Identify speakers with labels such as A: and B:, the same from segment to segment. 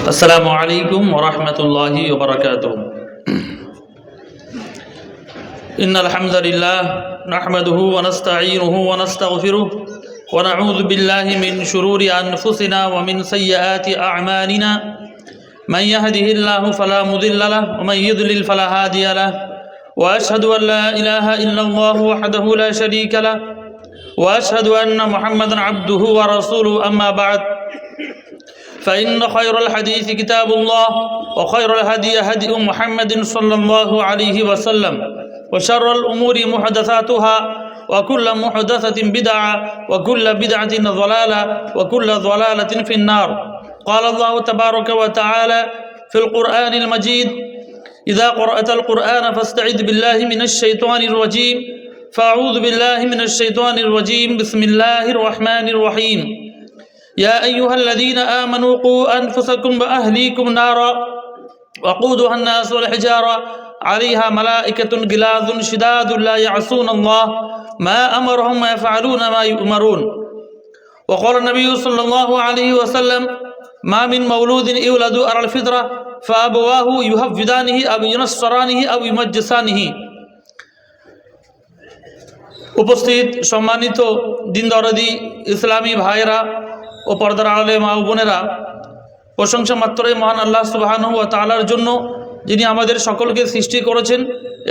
A: السلام عليكم ورحمة الله وبركاته. إن الحمد لله نحمده ونستعينه ونستغفره ونعوذ بالله من شرور أنفسنا ومن سيئات أعمالنا. من يهده الله فلا مضل له ومن يضلل فلا هادي له. وأشهد أن لا إله إلا الله وحده لا شريك له وأشهد أن محمدا عبده ورسوله. أما بعد، فإن خير الحديث كتاب الله وخير الهدي هدي محمد صلى الله عليه وسلم وشر الأمور محدثاتها وكل محدثة بدعة وكل بدعة ضلالة وكل ضلالة في النار. قال الله تبارك وتعالى في القرآن المجيد: إذا قرأت القرآن فاستعذ بالله من الشيطان الرجيم. فأعوذ بالله من الشيطان الرجيم. بسم الله الرحمن الرحيم. يا أيها الذين آمنوا قوا أنفسكم وأهليكم نارا وقودها الناس والحجارة عليها ملائكة غلاظ شداد لا يعصون الله ما أمرهم ويفعلون ما يؤمرون. وقال النبي صلى الله عليه وسلم: ما من مولود يولد على الفطرة فأبواه يهودانه أو ينصرانه أو يمجسانه. উপস্থিত সম্মানিত দিন দরদি ইসলামী ভাইরা ও পর্দার আড়ালে মা ও বোনেরা, প্রশংসা মাত্রই মহান আল্লাহ সুবহানাহু ওয়া তাআলার জন্য, যিনি আমাদের সকলকে সৃষ্টি করেছেন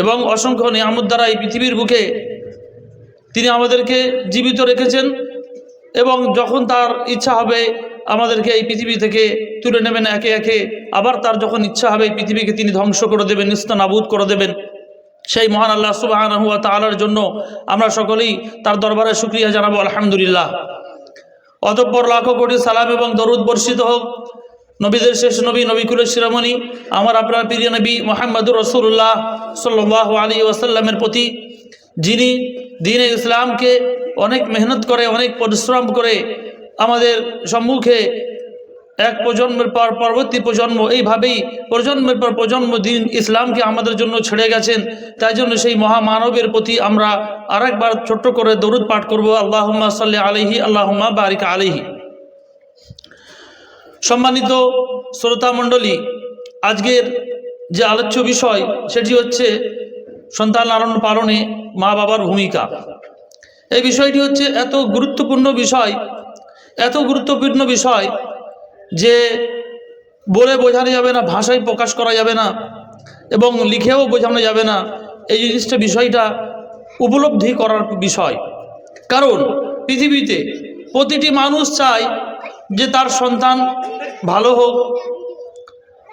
A: এবং অসংখ্য নিয়ামত দ্বারা এই পৃথিবীর বুকে তিনি আমাদেরকে জীবিত রেখেছেন এবং যখন তার ইচ্ছা হবে আমাদেরকে এই পৃথিবী থেকে তুলে নেবেন একে একে, আবার তার যখন ইচ্ছা হবে এই পৃথিবীকে তিনি ধ্বংস করে দেবেন, নিস্তানাবুদ করে দেবেন। সেই মহান আল্লাহ সুবহানাহু ওয়া তাআলার জন্য আমরা সকলেই তার দরবারে শুকরিয়া জানাবো, আলহামদুলিল্লাহ। অতঃপর লাখো কোটি সালাম এবং দরুদ বর্ষিত হোক নবীদের শেষ নবী, নবীকুলের শিরোমণি, আমার আপনার প্রিয় নবী মুহাম্মদুর রাসূলুল্লাহ সাল্লাল্লাহু আলাইহি ওয়াসাল্লামের প্রতি, যিনি দ্বীনে ইসলামকে অনেক মেহনত করে, অনেক পরিশ্রম করে আমাদের সম্মুখে এক প্রজন্মের পর পরবর্তী প্রজন্ম, এইভাবেই প্রজন্মের পর প্রজন্ম দিন ইসলামকে আমাদের জন্য ছেড়ে গেছেন। তাই জন্য সেই মহামানবের প্রতি আমরা আরেকবার ছোট্ট করে দরুদ পাঠ করব, আল্লাহুম্মা সাল্লি আলাইহি আল্লাহুম্মা বারিক আলাইহি। সম্মানিত শ্রোতা মণ্ডলী, আজকের যে আলোচ্য বিষয় সেটি হচ্ছে সন্তান লালন পালনে মা বাবার ভূমিকা। এই বিষয়টি হচ্ছে এত গুরুত্বপূর্ণ বিষয়, এত গুরুত্বপূর্ণ বিষয় যে বলে বোঝানো যাবে না, ভাষায় প্রকাশ করা যাবে না এবং লিখেও বোঝানো যাবে না। এই জিনিসটা বিষয়টা উপলব্ধি করার বিষয়। কারণ পৃথিবীতে প্রতিটি মানুষ চায় যে তার সন্তান ভালো হোক।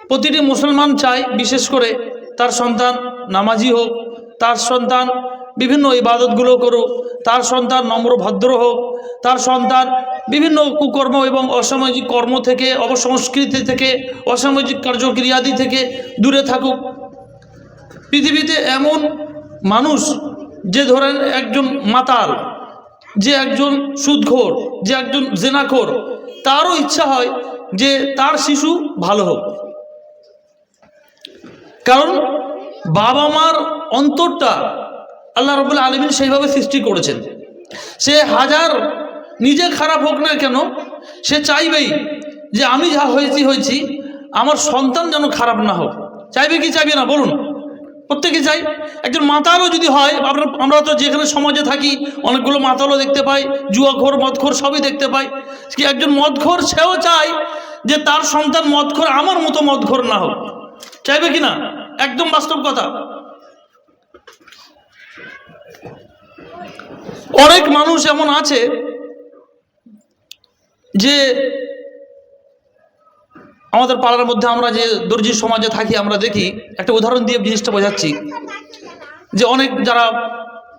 A: প্রতিটি মুসলমান চায় বিশেষ করে তার সন্তান নামাজি হোক, তার সন্তান বিভিন্ন ইবাদতগুলো করুক, তার সন্তান নম্র ভদ্র হোক, তার সন্তান বিভিন্ন কুকর্ম এবং অসামাজিক কর্ম থেকে, অপসংস্কৃতি থেকে, অসামাজিক কার্যক্রিয়াদি থেকে দূরে থাকুক। পৃথিবীতে এমন মানুষ যে ধরেন একজন মাতাল, যে একজন সুদখোর, যে একজন জেনাখোর, তারও ইচ্ছা হয় যে তার শিশু ভালো হোক। কারণ বাবা মার অন্তরটা আল্লাহ রাব্বুল আলামিন সেইভাবে সৃষ্টি করেছেন। সে হাজার নিজে খারাপ হোক না কেন, সে চাইবেই যে আমি যা হয়েছি আমার সন্তান যেন খারাপ না হোক। চাইবে কি চাইবে না বলুন? প্রত্যেকে চাই। একজন মাতালও যদি হয়, আমরা তো যেখানে সমাজে থাকি অনেকগুলো মাতালও দেখতে পাই, জুয়াখোর, মদখোর সবই দেখতে পাই। কি একজন মদখোর, সেও চায় যে তার সন্তান মদখোর আমার মতো মদখোর না হোক। চাইবে কি না? একদম বাস্তব কথা। অনেক মানুষ এমন আছে যে আমাদের পাড়ার মধ্যে আমরা যে দর্জি সমাজে থাকি আমরা দেখি, একটা উদাহরণ দিয়ে জিনিসটা বোঝাচ্ছি, যে অনেক যারা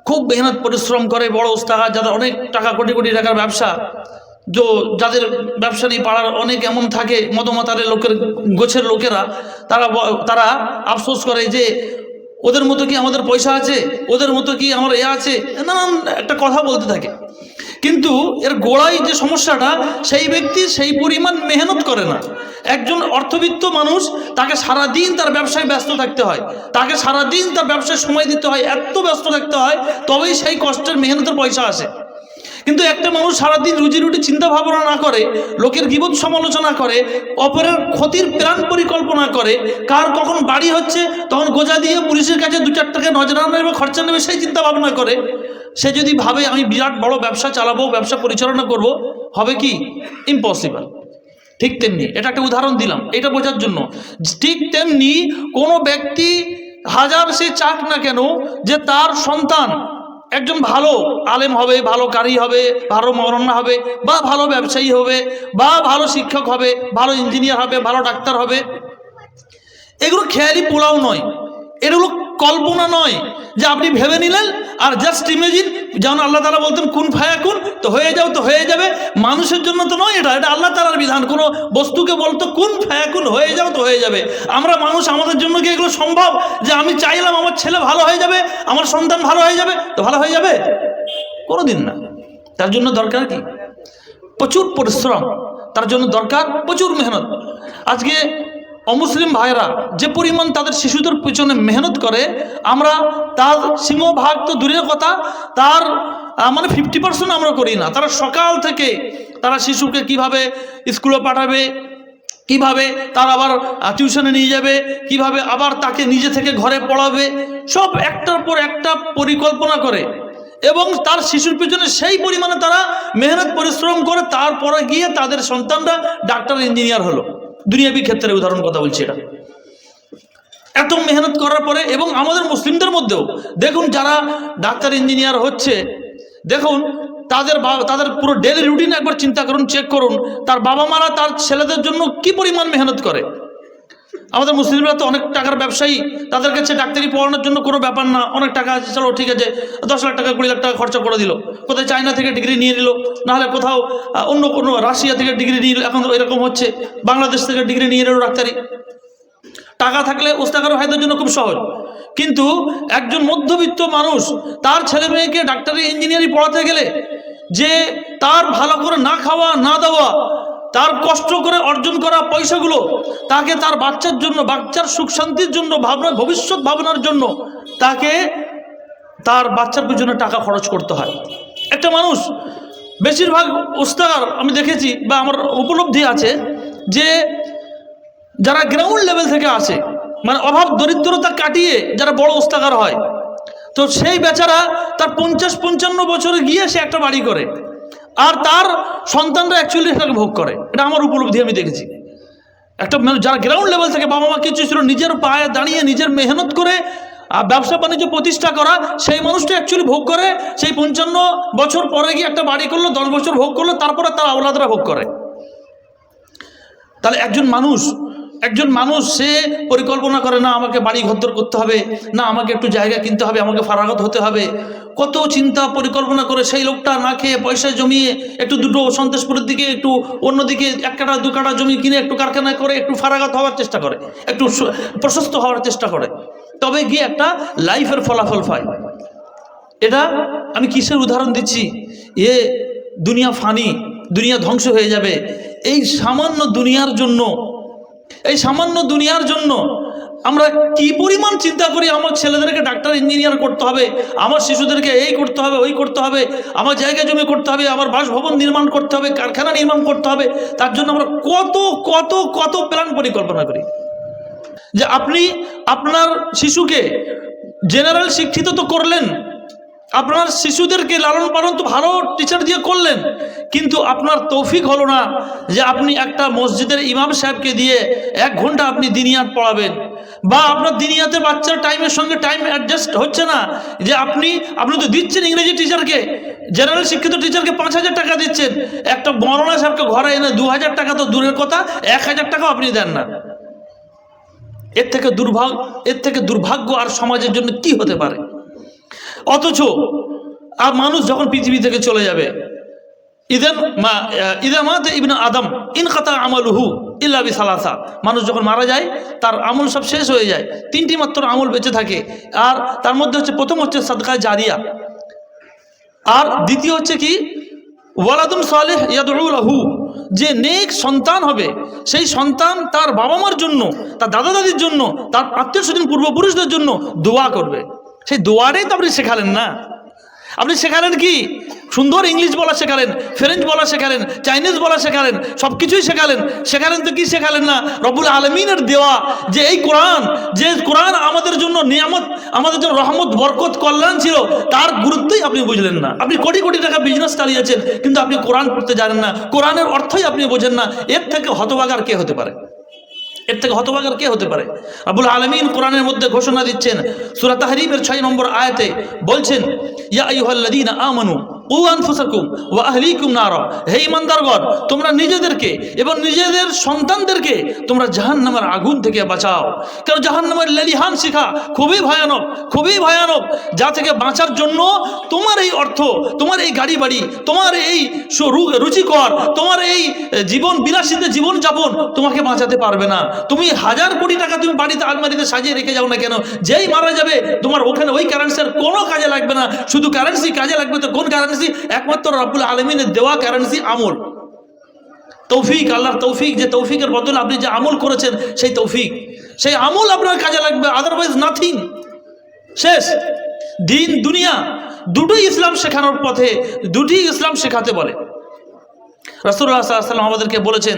A: খুব মেহনত পরিশ্রম করে, বড় ওস্তাদ, যাদের অনেক টাকা কোটি কোটি টাকার ব্যবসা, যাদের ব্যবসা নিয়ে পাড়ার অনেক এমন থাকে মদমাতারের লোকের গোছের লোকেরা, তারা আফসোস করে যে ওদের মতো কি আমাদের পয়সা আছে, ওদের মতো কি আমার আছে, নানান একটা কথা বলতে থাকে। কিন্তু এর গোড়ায় যে সমস্যাটা, সেই ব্যক্তি সেই পরিমাণ মেহনত করে না। একজন অর্থবিত্ত মানুষ, তাকে সারাদিন তার ব্যবসায় ব্যস্ত থাকতে হয়, তাকে সারাদিন তার ব্যবসায় সময় দিতে হয়, এত ব্যস্ত থাকতে হয়, তবেই সেই কষ্টের মেহনতের পয়সা আসে। কিন্তু একটা মানুষ সারাদিন রুজি রুটি চিন্তা ভাবনা না করে, লোকের গীবত সমালোচনা করে, অপরের ক্ষতির প্ল্যান পরিকল্পনা করে, কার কখন বাড়ি হচ্ছে তখন গোজা দিয়ে পুলিশের কাছে 2-4 টাকা নজরানা নেবে, খরচা নেবে, সেই চিন্তা ভাবনা করে, সে যদি ভাবে আমি বিরাট বড় ব্যবসা চালাবো, ব্যবসা পরিচালনা করব, হবে কি? ইম্পসিবল। ঠিক তেমনি, এটা একটা উদাহরণ দিলাম এটা বোঝার জন্য। ঠিক তেমনি কোনো ব্যক্তি হাজার সে চাক না কেন যে তার সন্তান একজন ভালো আলেম হবে, ভালো কারি হবে, ভালো মৌলানা হবে, বা ভালো ব্যবসায়ী হবে, বা ভালো শিক্ষক হবে, ভালো ইঞ্জিনিয়ার হবে, ভালো ডাক্তার হবে, এগুলো খেয়ালি পোলাও নয়, এগুলো কল্পনা নয় যে আপনি ভেবে নিলেন আর জাস্ট ইমেজিন। যেমন আল্লাহ তাআলা বলতেন কুন ফায়াকুন, তো হয়ে যাও, তো হয়ে যাবে। মানুষের জন্য তো নয়, এটা আল্লাহ তাআলার বিধান। কোনো বস্তুকে বলতো কুন ফায়াকুন, হয়ে যাও, তো হয়ে যাবে। আমরা মানুষ, আমাদের জন্য কি এগুলো সম্ভব যে আমি চাইলাম আমার ছেলে ভালো হয়ে যাবে, আমার সন্তান ভালো হয়ে যাবে, তো ভালো হয়ে যাবে? কোনোদিন না। তার জন্য দরকার কি? প্রচুর পরিশ্রম, তার জন্য দরকার প্রচুর মেহনত। আজকে অমুসলিম ভাইরা যে পরিমাণ তাদের শিশুদের পিছনে মেহনত করে, আমরা তার সিংহভাগ তো দূরের কথা, তার মানে 50% আমরা করি না। তারা সকাল থেকে তারা শিশুকে কিভাবে স্কুলে পাঠাবে, কিভাবে তার আবার টিউশনে নিয়ে যাবে, কিভাবে আবার তাকে নিজে থেকে ঘরে পড়াবে, সব একটার পর একটা পরিকল্পনা করে এবং তার শিশুর পিছনে সেই পরিমাণে তারা মেহনত পরিশ্রম করে, তারপরে গিয়ে তাদের সন্তানরা ডাক্তার ইঞ্জিনিয়ার হলো। দুনিয়াবি ক্ষেত্রে উদাহরণ কথা বলছি এটা। এত মেহনত করার পরে, এবং আমাদের মুসলিমদের মধ্যেও দেখুন যারা ডাক্তার ইঞ্জিনিয়ার হচ্ছে, দেখুন তাদের পুরো ডেলি রুটিন একবার চিন্তা করুন, চেক করুন, তার বাবা মারা তার ছেলেদের জন্য কি পরিমাণ মেহনত করে। আমাদের মুসলিমরা তো অনেক টাকার ব্যবসায়ী, তাদের কাছে ডাক্তারি পড়ানোর জন্য কোনো ব্যাপার না, অনেক টাকা আছে, চলো ঠিক আছে 10 লাখ টাকা 20 লাখ টাকা খরচা করে দিল, কোথায় চায়না থেকে ডিগ্রি নিয়ে নিল, নাহলে কোথাও অন্য কোনো রাশিয়া থেকে ডিগ্রি নিয়ে নিল, এখন এরকম হচ্ছে, বাংলাদেশ থেকে ডিগ্রি নিয়ে নিল ডাক্তারি। টাকা থাকলে ওস্তাকার ভাইদের জন্য খুব সহজ। কিন্তু একজন মধ্যবিত্ত মানুষ তার ছেলে মেয়েকে ডাক্তারি ইঞ্জিনিয়ারিং পড়াতে গেলে যে তার ভালো করে না খাওয়া না দেওয়া, তার কষ্ট করে অর্জন করা পয়সাগুলো তাকে তার বাচ্চার জন্য, বাচ্চার সুখ শান্তির জন্য, ভাবনা ভবিষ্যৎ ভাবনার জন্য তাকে তার বাচ্চার পিছনে টাকা খরচ করতে হয়। একটা মানুষ বেশিরভাগ ওস্তাকার আমি দেখেছি বা আমার উপলব্ধি আছে যে যারা গ্রাউন্ড লেভেল থেকে আসে, মানে অভাব দরিদ্রতা কাটিয়ে যারা বড় ওস্তাকার হয়, তো সেই বেচারা তার 50-55 বছরে গিয়ে সে একটা বাড়ি করে, আর তার সন্তানরা অ্যাকচুয়ালি সেটাকে ভোগ করে। এটা আমার উপলব্ধি, আমি দেখেছি। একটা যারা গ্রাউন্ড লেভেল থেকে বাবা মা কিছু ছিল, নিজের পায়ে দাঁড়িয়ে নিজের মেহনত করে ব্যবসা বাণিজ্য প্রতিষ্ঠা করা, সেই মানুষটা অ্যাকচুয়ালি ভোগ করে। সেই 55 বছর পরে গিয়ে একটা বাড়ি করলো, 10 বছর ভোগ করলো, তারপরে তার আওলাদরা ভোগ করে। তাহলে একজন মানুষ সে পরিকল্পনা করে না আমাকে বাড়ি ঘর করতে হবে, না আমাকে একটু জায়গা কিনতে হবে, আমাকে ফারাগত হতে হবে, কত চিন্তা পরিকল্পনা করে সেই লোকটা না খেয়ে পয়সা জমিয়ে একটু দুটো সন্তোষপুরের দিকে, একটু অন্যদিকে 1 কাঠা 2 কাঠা জমি কিনে একটু কারখানা করে একটু ফারাগত হওয়ার চেষ্টা করে, একটু প্রশস্ত হওয়ার চেষ্টা করে, তবে গিয়ে একটা লাইফের ফলাফল পায়। এটা আমি কিসের উদাহরণ দিচ্ছি? দুনিয়া ফানি, দুনিয়া ধ্বংস হয়ে যাবে। এই সামান্য দুনিয়ার জন্য আমরা কি পরিমাণ চিন্তা করি, আমার ছেলেদেরকে ডাক্তার ইঞ্জিনিয়ার করতে হবে, আমার শিশুদেরকে এই করতে হবে, ওই করতে হবে, আমার জায়গা জমি করতে হবে, আমার বাসভবন নির্মাণ করতে হবে, কারখানা নির্মাণ করতে হবে। তার জন্য আমরা কত কত কত প্ল্যান পরিকল্পনা করি। যে আপনি আপনার শিশুকে জেনারেল শিক্ষিত তো করলেন, আপনার শিশুদেরকে লালন পালন তো ভালো টিচার দিয়ে করলেন, কিন্তু আপনার তৌফিক হলো না যে আপনি একটা মসজিদের ইমাম সাহেবকে দিয়ে 1 ঘন্টা আপনি দিনিয়াত পড়াবেন, বা আপনার দিনিয়াতে বাচ্চার টাইমের সঙ্গে টাইম অ্যাডজাস্ট হচ্ছে না। যে আপনি তো দিচ্ছেন ইংরেজি টিচারকে, জেনারেল শিক্ষিত টিচারকে 5000 টাকা দিচ্ছেন, একটা মৌলানা সাহেবকে ঘরে এনে 2000 টাকা তো দূরের কথা, 1000 টাকাও আপনি দেন না। এর থেকে দুর্ভাগ্য আর সমাজের জন্য কি হতে পারে? অথচ আর মানুষ যখন পৃথিবী থেকে চলে যাবে, ইদা মাতা ইবনে আদম ইনকাতা আমালুহু ইল্লা বিসালাসা, মানুষ যখন মারা যায় তার আমল সব শেষ হয়ে যায়, 3টি মাত্র আমল বেঁচে থাকে। আর তার মধ্যে হচ্ছে, প্রথম হচ্ছে সাদকা জারিয়া, আর দ্বিতীয় হচ্ছে কি ওয়ালাদুন সালেহ ইয়াদউ লাহু, যে নেক সন্তান হবে, সেই সন্তান তার বাবা মার জন্য, তার দাদা দাদির জন্য, তার আত্মীয় স্বজন পূর্বপুরুষদের জন্য দোয়া করবে। সেই দোয়াটাই তো আপনি শেখালেন না। আপনি শেখালেন কি সুন্দর ইংলিশ বলা শেখালেন, ফ্রেঞ্চ বলা শেখালেন, চাইনিজ বলা শেখালেন, সব কিছুই শেখালেন তো কি শেখালেন না, রব্বুল আলমিনের দেওয়া যে এই কোরআন, যে কোরআন আমাদের জন্য নিয়ামত, আমাদের জন্য রহমত, বরকত, কল্যাণ ছিল, তার গুরুত্বই আপনি বুঝলেন না। আপনি কোটি কোটি টাকা বিজনেস চালিয়েছেন, কিন্তু আপনি কোরআন পড়তে জানেন না, কোরআনের অর্থই আপনি বোঝেন না। এর থেকে হতভাগার কে হতে পারে? এর থেকে হতভাগার কে হতে পারে? রব্বুল আলামিন কোরআনের মধ্যে ঘোষণা দিচ্ছেন, সূরা তাহরিমের 6 নম্বর আয়াতে বলছেন, ইয়া আইয়ুহাল্লাযীনা আমানু কু আনফুসাকুম ওয়া আহলিকুম নারা, হে ঈমানদারগণ, তোমরা নিজেদেরকে এবং নিজেদের সন্তানদেরকে তোমরা জাহান্নামের আগুন থেকে বাঁচাও। কারণ জাহান্নামের লেলিহান শিখা খুবই ভয়ানক, খুবই ভয়ানক, যা থেকে বাঁচার জন্য তোমার এই অর্থ, তোমার এই গাড়ি বাড়ি, তোমার এই রুচিকর, তোমার এই জীবন বিলাসিতে জীবনযাপন তোমাকে বাঁচাতে পারবে না। তুমি 1000 কোটি টাকা তুমি বাড়িতে আলমারিতে সাজিয়ে রেখে যাও না কেন, যেই মারা যাবে তোমার ওখানে ওই কারেন্সির কোনো কাজে লাগবে না। শুধু কারেন্সি কাজে লাগবে তো কোন কারেন্সি? একমাত্র রব্বুল আলামিনের দেওয়া কারেন্সি আমল, তৌফিক, আল্লাহর তৌফিক, যে তৌফিকের বদলে আপনি যে আমল করেছেন সেই তৌফিক, সেই আমল আপনার কাজে লাগবে, আদারওয়াইজ নাথিং। শেষ। দিন দুনিয়া দুটোই ইসলাম শেখানোর পথে, দুটি ইসলাম শেখাতে বলে। রাসূলুল্লাহ সাল্লাল্লাহু আলাইহি ওয়াসাল্লাম আমাদেরকে বলেছেন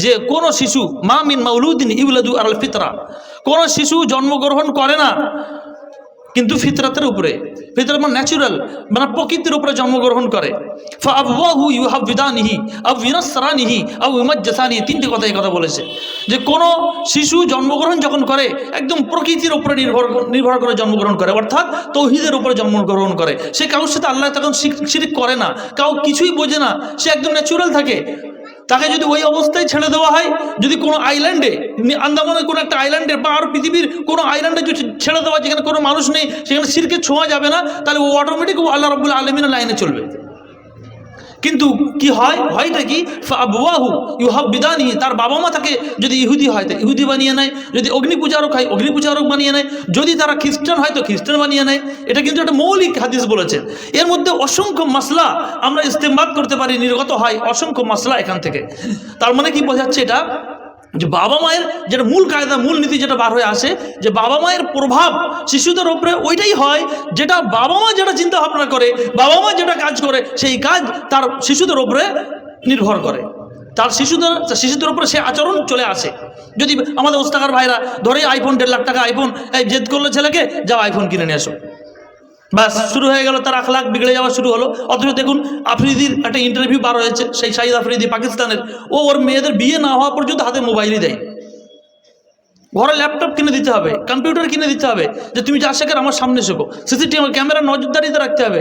A: যে কোন শিশু, মা মিন মাউলুদিন ইউলাদু আলাল ফিতরা, কোন শিশু জন্মগ্রহণ করে না কিন্তু ফিতরাতের উপরে, ফিতরাত মানে ন্যাচুরাল, মানে প্রকৃতির উপরে জন্মগ্রহণ করে। ফাআবওয়াহু ইউহাবিদানিহি আও ইউনাসরানিহি আও ইউমাজ্জিসানিহি, তিনটি কথা এই কথা বলেছে যে কোন শিশু জন্মগ্রহণ যখন করে একদম প্রকৃতির উপরে নির্ভর করে জন্মগ্রহণ করে, অর্থাৎ তৌহিদের উপরে জন্মগ্রহণ করে। সে কারোর সাথে আল্লাহ তখন শিরক করে না, কাউ কিছুই বোঝে না, সে একদম ন্যাচুরাল থাকে। তাকে যদি ওই অবস্থায় ছেড়ে দেওয়া হয়, যদি কোনো আইল্যান্ডে, আন্দামানের কোনো একটা আইল্যান্ডে বা আর পৃথিবীর কোনো আইল্যান্ডে যদি ছেড়ে দেওয়া, যেখানে কোনো মানুষ নেই, সেখানে শিরকে ছোঁয়া যাবে না, তাহলে ও অটোমেটিক আল্লাহ রাব্বুল আলামিনের লাইনে চলবে। কিন্তু কি হয়, হয়টা কি, ফাআবওয়াহু ইউহাবিদানিহি, তার বাবা মা তাকে যদি ইহুদি হয় তো ইহুদি বানিয়ে নেয়, যদি অগ্নি পূজারক হয় অগ্নি পূজারক বানিয়ে নেয়, যদি তারা খ্রিস্টান হয় তো খ্রিস্টান বানিয়ে নেয়। এটা কিন্তু একটা মৌলিক হাদিস বলেছে। এর মধ্যে অসংখ্য মাসলা আমরা ইস্তেমবাদ করতে পারি, নির্গত হয় অসংখ্য মাসলা এখান থেকে। তার মানে কি বোঝাচ্ছে এটা, যে বাবা মায়ের যেটা মূল কায়দা, মূল নীতি যেটা বার হয়ে আসে, যে বাবা মায়ের প্রভাব শিশুদের উপরে ওইটাই হয় যেটা বাবা মা যেটা চিন্তা ভাবনা করে, বাবা মা যেটা কাজ করে, সেই কাজ তার শিশুদের উপরে নির্ভর করে, তার শিশুদের উপরে সে আচরণ চলে আসে। যদি আমাদের ওস্তাকার ভাইরা ধরে আইফোন 1.5 লাখ টাকা আইফোন, এই জেদ করলো ছেলেকে, যাও আইফোন কিনে নিয়ে আসো, বাস শুরু হয়ে গেল, তার আখলাক বিগড়ে যাওয়া শুরু হলো। অথচ দেখুন আফ্রিদির একটা ইন্টারভিউ বার হয়েছে, সেই শাহিদ আফ্রিদি পাকিস্তানের, ওর মেয়েদের বিয়ে না হওয়া পর্যন্ত হাতে মোবাইলই দেয়, ঘরে ল্যাপটপ কিনে দিতে হবে, কম্পিউটার কিনে দিতে হবে, যে তুমি যা শেখার আমার সামনে শেখো, সিসিটিভি ক্যামেরা নজরদারিতে রাখতে হবে,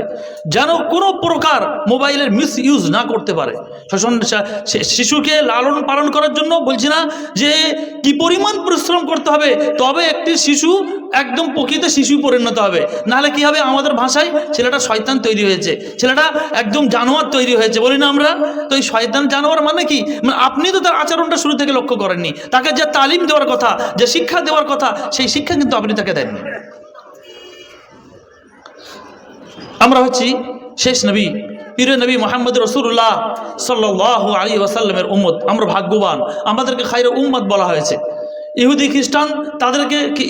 A: যেন কোনো প্রকার মোবাইলের মিস ইউজ না করতে পারে। শিশুকে লালন পালন করার জন্য বলছি না যে কি পরিমাণ পরিশ্রম করতে হবে, তবে একটি শিশু একদম প্রকৃত শিশু পরিণত হবে, নাহলে কি হবে, আমাদের ভাষায় ছেলেটা শয়তান তৈরি হয়েছে, ছেলেটা একদম জানোয়ার তৈরি হয়েছে বলি না আমরা। তো এই শয়তান জানোয়ার মানে কি, মানে আপনি তো তার আচরণটা শুরু থেকে লক্ষ্য করেননি, তাকে যে তালিম দেওয়ার কথা, যে শিক্ষা দেওয়ার কথা, সেই শিক্ষা কিন্তু আপনি তাকে দেননি। আমরা হচ্ছি শেষ নবী, প্রিয় নবী মুহাম্মদ রাসূলুল্লাহ সাল্লাল্লাহু আলাইহি ওয়াসাল্লামের উম্মত। আমরা ভাগ্যবান, আমাদেরকে খায়রে উম্মত বলা হয়েছে। ইহুদি খ্রিস্টান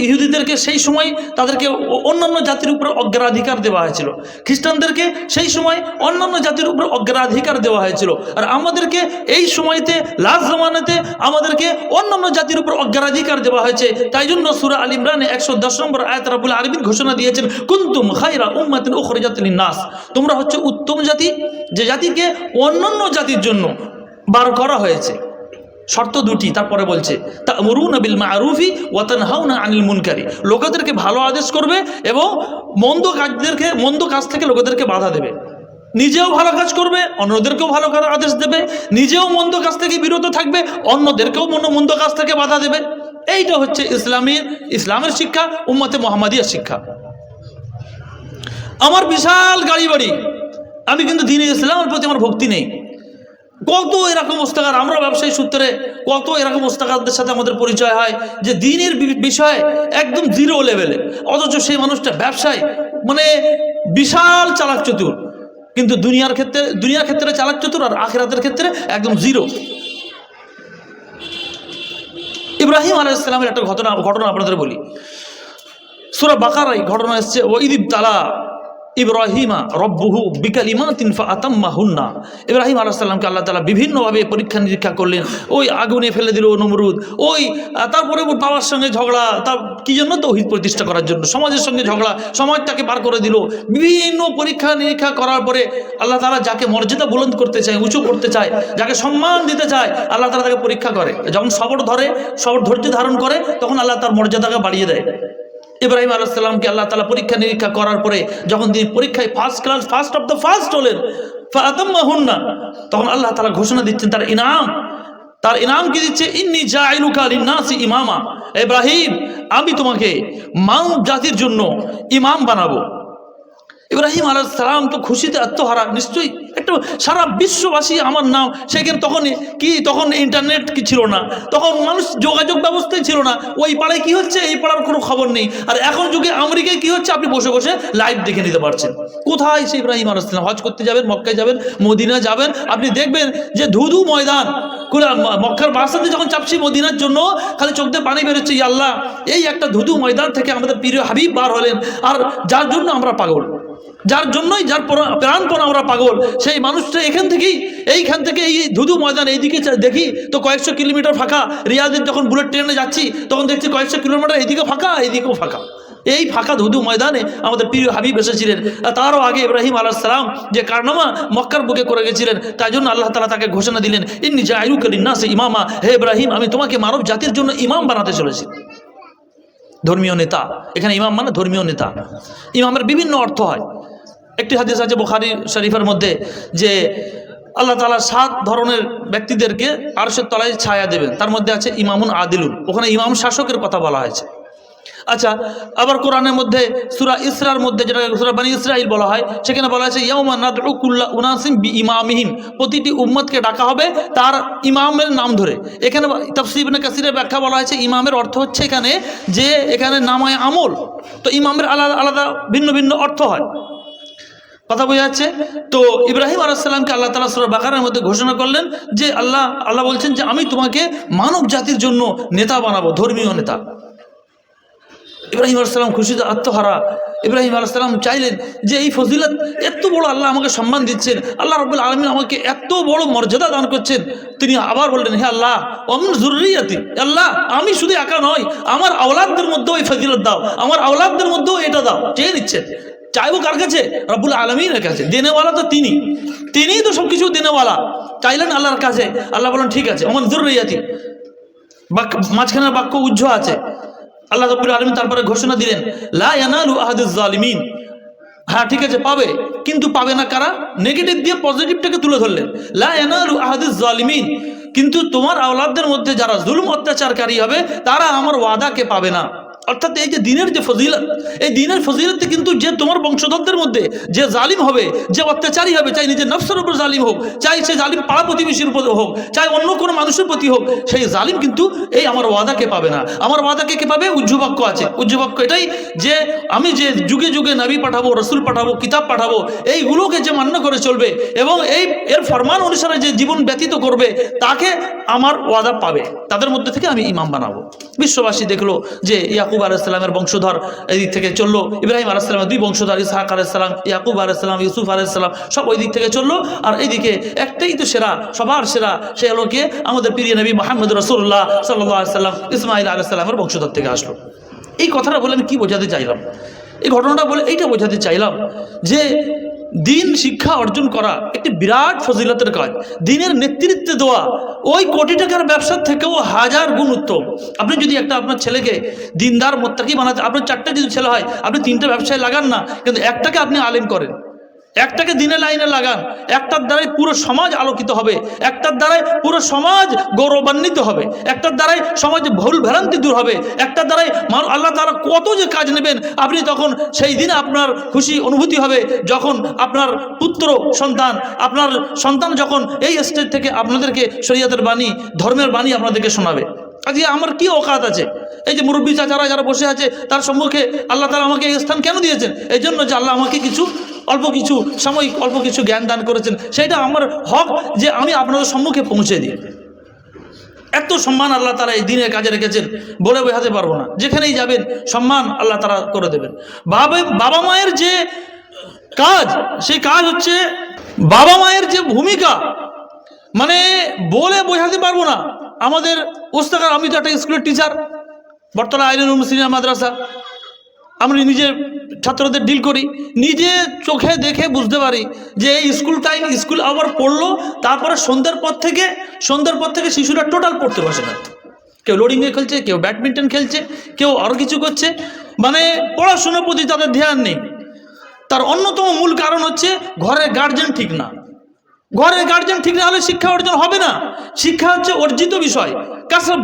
A: ইহুদিদেরকে সেই সময় তাদেরকে অন্যান্য জাতির উপর অগ্রাধিকার দেওয়া হয়েছিল, খ্রিস্টানদেরকে সেই সময় অন্যান্য জাতির উপর অগ্রাধিকার দেওয়া হয়েছিল, আর আমাদেরকে এই সময়তে লাস্ট জামানাতে আমাদেরকে অন্যান্য জাতির উপর অগ্রাধিকার দেওয়া হয়েছে। তাই জন্য সূরা আল ইমরানে 110 নম্বর আয়াত রাব্বুল আলামিন ঘোষণা দিয়েছেন, কুনতুম খায়রা উম্মাতিন উখরিজাত লিন-নাস, তোমরা হচ্ছে উত্তম জাতি, যে জাতিকে অন্যান্য জাতির জন্য বার করা হয়েছে। শর্ত দুটি, তারপরে বলছে তা'মুরুনা বিল মা'রুফি ওয়া তানহাউনা আনিল মুনকারি, লোকেদেরকে ভালো আদেশ করবে এবং মন্দ কাজ থেকে লোকেদেরকে বাধা দেবে, নিজেও ভালো কাজ করবে, অন্যদেরকেও ভালো করার আদেশ দেবে, নিজেও মন্দ কাজ থেকে বিরত থাকবে, অন্যদেরকেও মন্দ কাজ থেকে বাধা দেবে। এইটা হচ্ছে ইসলামের শিক্ষা, উম্মতে মুহাম্মাদিয়ার শিক্ষা। আমার বিশাল গাড়ি বাড়ি, আমি কিন্তু দ্বীন ইসলামের প্রতি আমার ভক্তি নেই। কত এরকম ওস্তাকার, আমরা ব্যবসায়ী সূত্রে কত এরকম ওস্তাকারদের সাথে আমাদের পরিচয় হয় যে দ্বীনের বিষয়ে একদম জিরো লেভেলে, অথচ সেই মানুষটা ব্যবসায় মানে বিশাল চালাক চতুর, কিন্তু দুনিয়ার ক্ষেত্রে চালাক চতুর, আর আখিরাতের ক্ষেত্রে একদম জিরো। ইব্রাহিম আলাইহিস সালামের একটা ঘটনা আপনাদের বলি। সূরা বাকারায় ঘটনা এসছে, ওয়াইদ ইবতালা ইব্রাহিমা রব্বুহু বিকালিমাতিন ফাআতাম্মাহুন্না। ইব্রাহিম আলাইহিস সালামকে আল্লাহ তাআলা বিভিন্নভাবে পরীক্ষা নিরীক্ষা করলেন। ওই আগুনে ফেলে দিল নমরুদ, ওই তারপরে ওর বাবার সঙ্গে ঝগড়া, তার কী জন্য? তৌহিদ প্রতিষ্ঠা করার জন্য। সমাজের সঙ্গে ঝগড়া, সমাজটাকে পার করে দিল। বিভিন্ন পরীক্ষা নিরীক্ষা করার পরে আল্লাহ তাআলা যাকে মর্যাদা বুলন্দ করতে চায়, উঁচু করতে চায়, যাকে সম্মান দিতে চায়, আল্লাহ তাআলা তাকে পরীক্ষা করে। যখন সবর ধৈর্য ধারণ করে, তখন আল্লাহ তার মর্যাদাকে বাড়িয়ে দেয়। ইব্রাহিম আলাইহিস সালামকে আল্লাহ তাআলা পরীক্ষা নিরীক্ষা করার পরে যখন তিনি পরীক্ষায় ফার্স্ট অফ দ্য ফার্স্ট হলেন, ফাআতাম্মাহুন্না, তখন আল্লাহ তাআলা ঘোষণা দিচ্ছেন তার ইনাম কি দিচ্ছে? ইন্নী জাইলুকা লিন্নাসি ইমামা। ইব্রাহিম, আমি তোমাকে মানব জাতির জন্য ইমাম বানাবো। ইব্রাহিম আলাইহিস সালাম তো খুশিতে আত্মহারা। নিশ্চয়ই একটা সারা বিশ্ববাসী আমার নাম। সেখানে তখন ইন্টারনেট কি ছিল না, তখন মানুষ যোগাযোগ ব্যবস্থাই ছিল না। ওই পাড়ায় কি হচ্ছে এই পাড়ার কোনো খবর নেই। আর এখন যুগে আমেরিকায় কি হচ্ছে আপনি বসে বসে লাইভ দেখে নিতে পারছেন। কোথায় সে ইব্রাহিম আলাইহিস সালাম? হজ করতে যাবেন, মক্কায় যাবেন, মদিনা যাবেন, আপনি দেখবেন যে ধুধু ময়দান। মক্কার বাসাতে যখন চাপছি মদিনার জন্য, খালি চোখ দিয়ে পানি বেরোচ্ছে। ইয়া আল্লাহ, এই একটা ধুধু ময়দান থেকে আমাদের প্রিয় হাবিব বার হলেন, আর যার জন্য আমরা পাগল, যার জন্যই যার প্রাণপণ আমরা পাগল, সেই মানুষটা এইখান থেকে এই ধুধু ময়দান এইদিকে দেখি তো কয়েকশো কিলোমিটার ফাঁকা। রিয়াদের যখন বুলেট ট্রেনে যাচ্ছি তখন দেখছি কয়েকশো কিলোমিটার এইদিকে ফাঁকা, এইদিকেও ফাঁকা। এই ফাঁকা ধুধু ময়দানে আমাদের প্রিয় হাবিব এসেছিলেন। তারও আগে ইব্রাহিম আলাইহিস সালাম যে কারনামা মক্কার বুকে করে গেছিলেন, তাই জন্য আল্লাহ তাআলা তাকে ঘোষণা দিলেন, ইন্নী জাইলুকা লিন্নাসি ইমামা। হে ইব্রাহিম, আমি তোমাকে মানব জাতির জন্য ইমাম বানাতে চলেছি। ধর্মীয় নেতা, এখানে ইমাম মানে ধর্মীয় নেতা। ইমামের বিভিন্ন অর্থ হয়। একটি হাদিস আছে বুখারী শরীফের মধ্যে যে আল্লাহ তাআলা 7 ধরনের ব্যক্তিদেরকে আরশের তলায় ছায়া দেবেন। তার মধ্যে আছে ইমামুন আদিলুন। ওখানে ইমাম শাসকের কথা বলা হয়েছে। আচ্ছা, আবার কোরআনের মধ্যে সূরা ইসরার মধ্যে, যেটা সূরা বনী ইসরাঈল বলা হয়, সেখানে বলা হয়েছে ইয়াউমা নাদউ কুল্লা উনাসিম বিইমামিহিম। প্রতিটি উম্মতকে ডাকা হবে তার ইমামের নাম ধরে। এখানে তাফসীর ইবনে কাসিরের ব্যাখ্যা বলা হয়েছে ইমামের অর্থ হচ্ছে এখানে নামায় আমল। তো ইমামের আলাদা আলাদা ভিন্ন ভিন্ন অর্থ হয়। কথা বোঝা যাচ্ছে? তো ইব্রাহিম আলাইহিস সালামকে আল্লাহ তাআলা সূরা বাকারার মধ্যে ঘোষণা করলেন যে আল্লাহ বলছেন যে আমি তোমাকে মানব জাতির জন্য নেতা বানাবো, ধর্মীয় নেতা। ইব্রাহিম আলাইহিস সালাম খুশিতে আত্মহারা। ইব্রাহিম আলাইহিস সালাম চাইলেন যে এই ফজিলত এত বড়, আল্লাহ আমাকে সম্মান দিচ্ছেন, আল্লাহ রাব্বুল আলামিন আমাকে এত বড় মর্যাদা দান করছেন। তিনি আবার বললেন, হে আল্লাহ, ওমিন যুররিয়াতি, আল্লাহ আমি শুধু একা নয়, আমার আওলাদদের মধ্যেও এই ফজিলত দাও, আমার আওলাদদের মধ্যেও এটা দাও। চেয়ে নিচ্ছেন। চাইবো কার কাছে? রব্বুল আলামিনের কাছে। দেনেওয়ালা তো তিনিই তো সব কিছু দেনেওয়ালা। চাইলেন আল্লাহর কাছে। আল্লাহ বলেন ঠিক আছে, ওমিন যুররিয়াতি। মাঝখানের বাক্য উজ্জ্ব আছে। আল্লাহ রাব্বুল আলামিন তারপরে ঘোষণা দিলেন, লা ইয়ানালু আহাদুজ জালিমিন। হ্যাঁ ঠিক আছে, পাবে, কিন্তু পাবে না কারা? নেগেটিভ দিয়ে পজিটিভটাকে তুলে ধরলেন। লা ইয়ানালু আহাদুজ জালিমিন, কিন্তু তোমার আওলাদদের মধ্যে যারা জুলুম অত্যাচারকারী হবে তারা আমার ওয়াদাকে পাবে না। অর্থাৎ এই যে দিনের যে ফজিলত, এই দিনের ফজিলতে কিন্তু যে তোমার বংশধরদের মধ্যে যে জালিম হবে, যে অত্যাচারী হবে, চাই নিজের নফসের উপর জালিম হোক, চাই সে জালিম পাড়া প্রতিবেশীর উপর হোক, চাই অন্য কোনো মানুষের প্রতি হোক, সেই জালিম কিন্তু এই আমার ওয়াদাকে পাবে না। আমার ওয়াদাকে কে পাবে? উজ্জবাক্য আছে। উজ্জবাক্য এটাই যে আমি যে যুগে যুগে নবী পাঠাবো, রসুল পাঠাবো, কিতাব পাঠাবো, এইগুলোকে যে মান্য করে চলবে এবং এর ফরমান অনুসারে যে জীবন ব্যতীত করবে, তাকে আমার ওয়াদা পাবে। তাদের মধ্যে থেকে আমি ইমাম বানাবো। বিশ্ববাসী দেখলো যে ইয়াকুব আলাইহিস সালামের বংশধর এদিক থেকে চললো, ইব্রাহিম আলাইহিস সালামের 2 বংশধর ইসহাক আলাইহিস সালাম, ইয়াকুব আলাইহিস সালাম, ইউসুফ আলাইহিস সালাম, সব ওই দিক থেকে চললো। আর এইদিকে একটাই তো সেরা, সবার সেরা, সে হলো কে? আমাদের প্রিয় নবী মুহাম্মদ রাসূলুল্লাহ সাল্লাল্লাহু আলাইহি সাল্লাম ইসমাঈল আলাইহিস সালামের বংশধর থেকে আসলো। এই কথাটা বলে আমি কি বোঝাতে চাইলাম? এই ঘটনাটা বলে এইটা বোঝাতে চাইলাম যে দিন শিক্ষা অর্জন করা একটি বিরাট ফজিলতের কাজ। দিনের নেতৃত্বে দেওয়া ওই কোটি টাকার ব্যবসার থেকেও 1000 গুণ উত্তম। আপনি যদি আপনার ছেলেকে দিনদার মুত্তাকি বানাতে, আপনার 4টা যদি ছেলে হয়, আপনি 3টে ব্যবসায় লাগান না, কিন্তু একটাকে আপনি আলেম করেন, একটাকে দিনের লাইনে লাগান। একটার দ্বারাই পুরো সমাজ আলোকিত হবে, একটার দ্বারাই পুরো সমাজ গৌরবান্বিত হবে, একটার দ্বারাই সমাজে ভুল ভ্রান্তি দূর হবে, একটার দ্বারাই আল্লাহ তাআলা কত যে কাজ নেবেন। আপনি তখন সেই দিনে আপনার খুশি অনুভূতি হবে যখন আপনার পুত্র সন্তান, আপনার সন্তান যখন এই স্টেজ থেকে আপনাদেরকে শরীয়তের বাণী, ধর্মের বাণী আপনাদেরকে শোনাবে। আজকে আমার কি অকাত আছে? এই যে মুরব্বী চাচারা যারা বসে আছে, তার সম্মুখে আল্লাহ তাআলা আমাকে এই স্থান কেন দিয়েছেন? এই জন্য যে আল্লাহ আমাকে অল্প কিছু সাময়িক অল্প কিছু জ্ঞান দান করেছেন। সেটা আমার হক যে আমি আপনাদের সম্মুখে পৌঁছে দিই। এত সম্মান আল্লাহ তাআলা এই দিনের কাজে রেখেছেন, বলে বোঝাতে পারবো না। যেখানেই যাবেন সম্মান আল্লাহ তাআলা করে দেবেন। বাবা মায়ের যে কাজ, সেই কাজ হচ্ছে বাবা মায়ের যে ভূমিকা, মানে বলে বোঝাতে পারবো না। আমাদের ওস্তাকার, আমি তো একটা স্কুলের টিচার, বর্তলা আইনুল মুসলিম মাদ্রাসা, আমরা নিজে ছাত্রদের ডিল করি, নিজে চোখে দেখে বুঝতে পারি যে এই স্কুল আবার পড়লো, তারপরে সন্ধ্যার পর থেকে শিশুরা টোটাল পড়তে বসে না। কেউ লোডিংয়ে খেলছে, কেউ ব্যাডমিন্টন খেলছে, কেউ আরও কিছু করছে, মানে পড়াশোনার প্রতি তাদের ধ্যান নেই। তার অন্যতম মূল কারণ হচ্ছে ঘরের গার্জেন ঠিক না। ঘরের গার্জেন ঠিক না হলে শিক্ষা অর্জন হবে না। শিক্ষা হচ্ছে অর্জিত বিষয়, কাসব